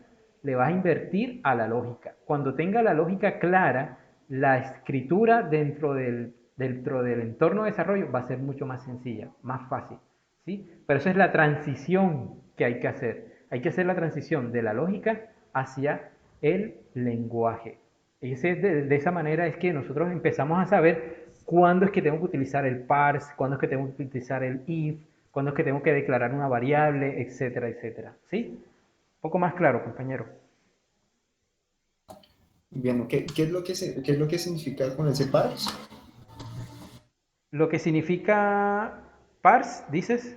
le vas a invertir a la lógica. Cuando tenga la lógica clara, la escritura dentro del entorno de desarrollo va a ser mucho más sencilla, más fácil, ¿sí? Pero eso es la transición que hay que hacer. Hay que hacer la transición de la lógica hacia el lenguaje. De esa manera es que nosotros empezamos a saber cuándo es que tengo que utilizar el parse, cuándo es que tengo que utilizar el if, cuándo es que tengo que declarar una variable, etcétera, etcétera. ¿Sí? Un poco más claro, compañero. Bien, ¿qué es lo que qué es lo que significa con ese parse? Lo que significa parse, dices.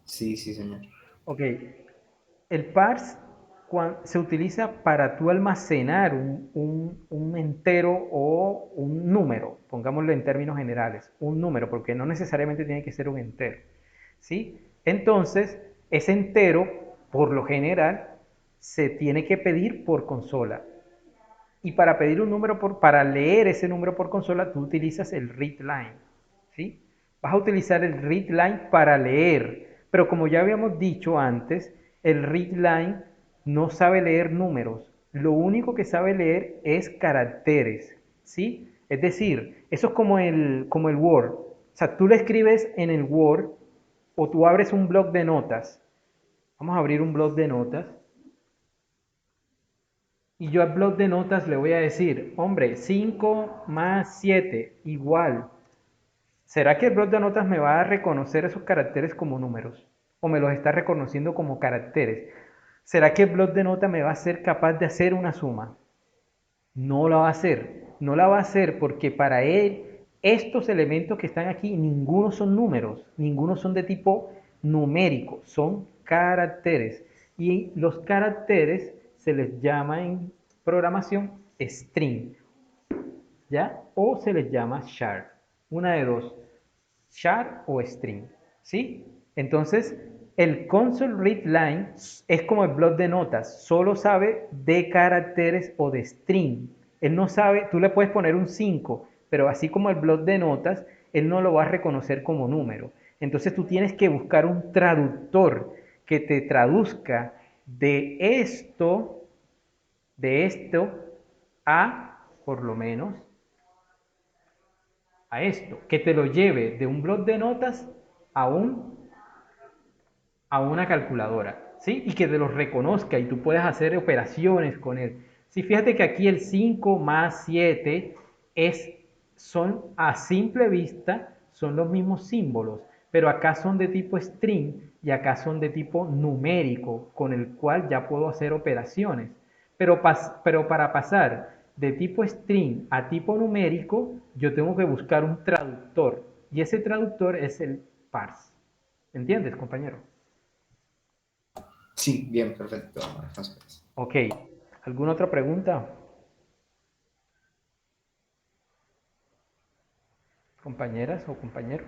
Sí, sí, señor. Ok. El parse se utiliza para tú almacenar un entero o un número, pongámoslo en términos generales, un número, porque no necesariamente tiene que ser un entero, ¿sí? Entonces, ese entero, por lo general, se tiene que pedir por consola. Y para pedir un número para leer ese número por consola, tú utilizas el readline, ¿sí? Vas a utilizar el readline para leer, pero como ya habíamos dicho antes, el readline no sabe leer números. Lo único que sabe leer es caracteres, ¿sí? Es decir, eso es como el Word. O sea, tú le escribes en el Word o tú abres un blog de notas. Vamos a abrir un blog de notas. Y yo al blog de notas le voy a decir, hombre, 5 más 7 igual. ¿Será que el blog de notas me va a reconocer esos caracteres como números? ¿O me los está reconociendo como caracteres? ¿Será que el blog de notas me va a ser capaz de hacer una suma? No la va a hacer. No la va a hacer porque para él estos elementos que están aquí, ninguno son números, ninguno son de tipo numérico, son caracteres. Y los caracteres se les llama en programación string, ¿ya? O se les llama char. Una de dos, char o string, ¿sí? Entonces, el console read line es como el bloc de notas, solo sabe de caracteres o de string. Él no sabe, tú le puedes poner un 5, pero así como el bloc de notas, él no lo va a reconocer como número. Entonces tú tienes que buscar un traductor que te traduzca de esto a, por lo menos, a esto, que te lo lleve de un bloc de notas a a una calculadora, ¿sí? Y que te los reconozca y tú puedas hacer operaciones con él. Sí, fíjate que aquí el 5 más 7 son a simple vista, son los mismos símbolos, pero acá son de tipo string y acá son de tipo numérico, con el cual ya puedo hacer operaciones. Pero para pasar de tipo string a tipo numérico, yo tengo que buscar un traductor. Y ese traductor es el parse. ¿Entiendes, compañero? Sí, bien, perfecto. Ok. ¿Alguna otra pregunta? Compañeras o compañeros.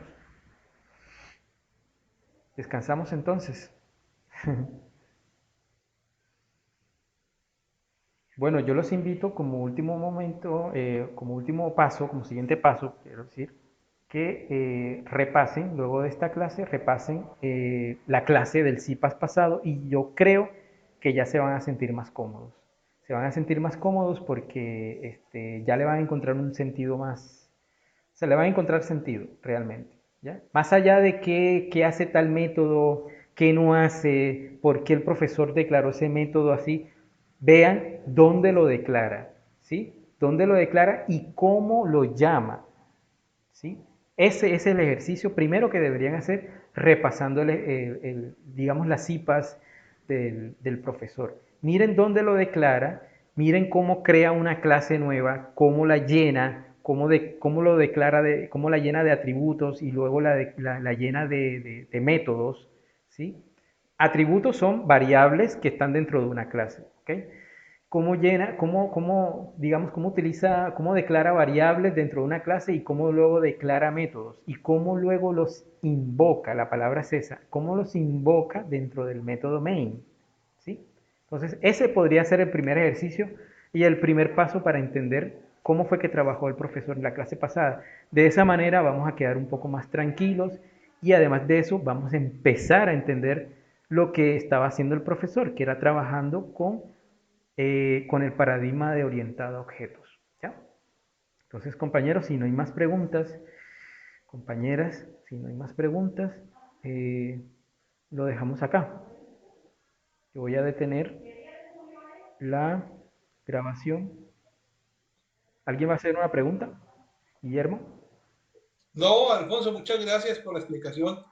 Descansamos entonces. Bueno, yo los invito como último momento, como último paso, como siguiente paso, quiero decir, que repasen, luego de esta clase, repasen la clase del CIPAS pasado y yo creo que ya se van a sentir más cómodos. Se van a sentir más cómodos porque ya le van a encontrar un sentido más, se le van a encontrar sentido realmente, ¿ya? Más allá de qué hace tal método, qué no hace, por qué el profesor declaró ese método así, vean dónde lo declara, ¿sí? Dónde lo declara y cómo lo llama, ¿sí? Ese es el ejercicio primero que deberían hacer repasando digamos, las cipas del profesor. Miren dónde lo declara, miren cómo crea una clase nueva, cómo la llena, cómo lo declara, cómo la llena de atributos y luego la llena de métodos, ¿sí? Atributos son variables que están dentro de una clase, ¿ok? Cómo llena, digamos, cómo utiliza, cómo declara variables dentro de una clase y cómo luego declara métodos y cómo luego los invoca, la palabra es esa, cómo los invoca dentro del método main, ¿sí? Entonces, ese podría ser el primer ejercicio y el primer paso para entender cómo fue que trabajó el profesor en la clase pasada. De esa manera vamos a quedar un poco más tranquilos y además de eso vamos a empezar a entender lo que estaba haciendo el profesor, que era trabajando con el paradigma de orientado a objetos. ¿Ya? Entonces, compañeros, si no hay más preguntas, compañeras, si no hay más preguntas, lo dejamos acá. Yo voy a detener la grabación. ¿Alguien va a hacer una pregunta? Guillermo. No, Alfonso, muchas gracias por la explicación.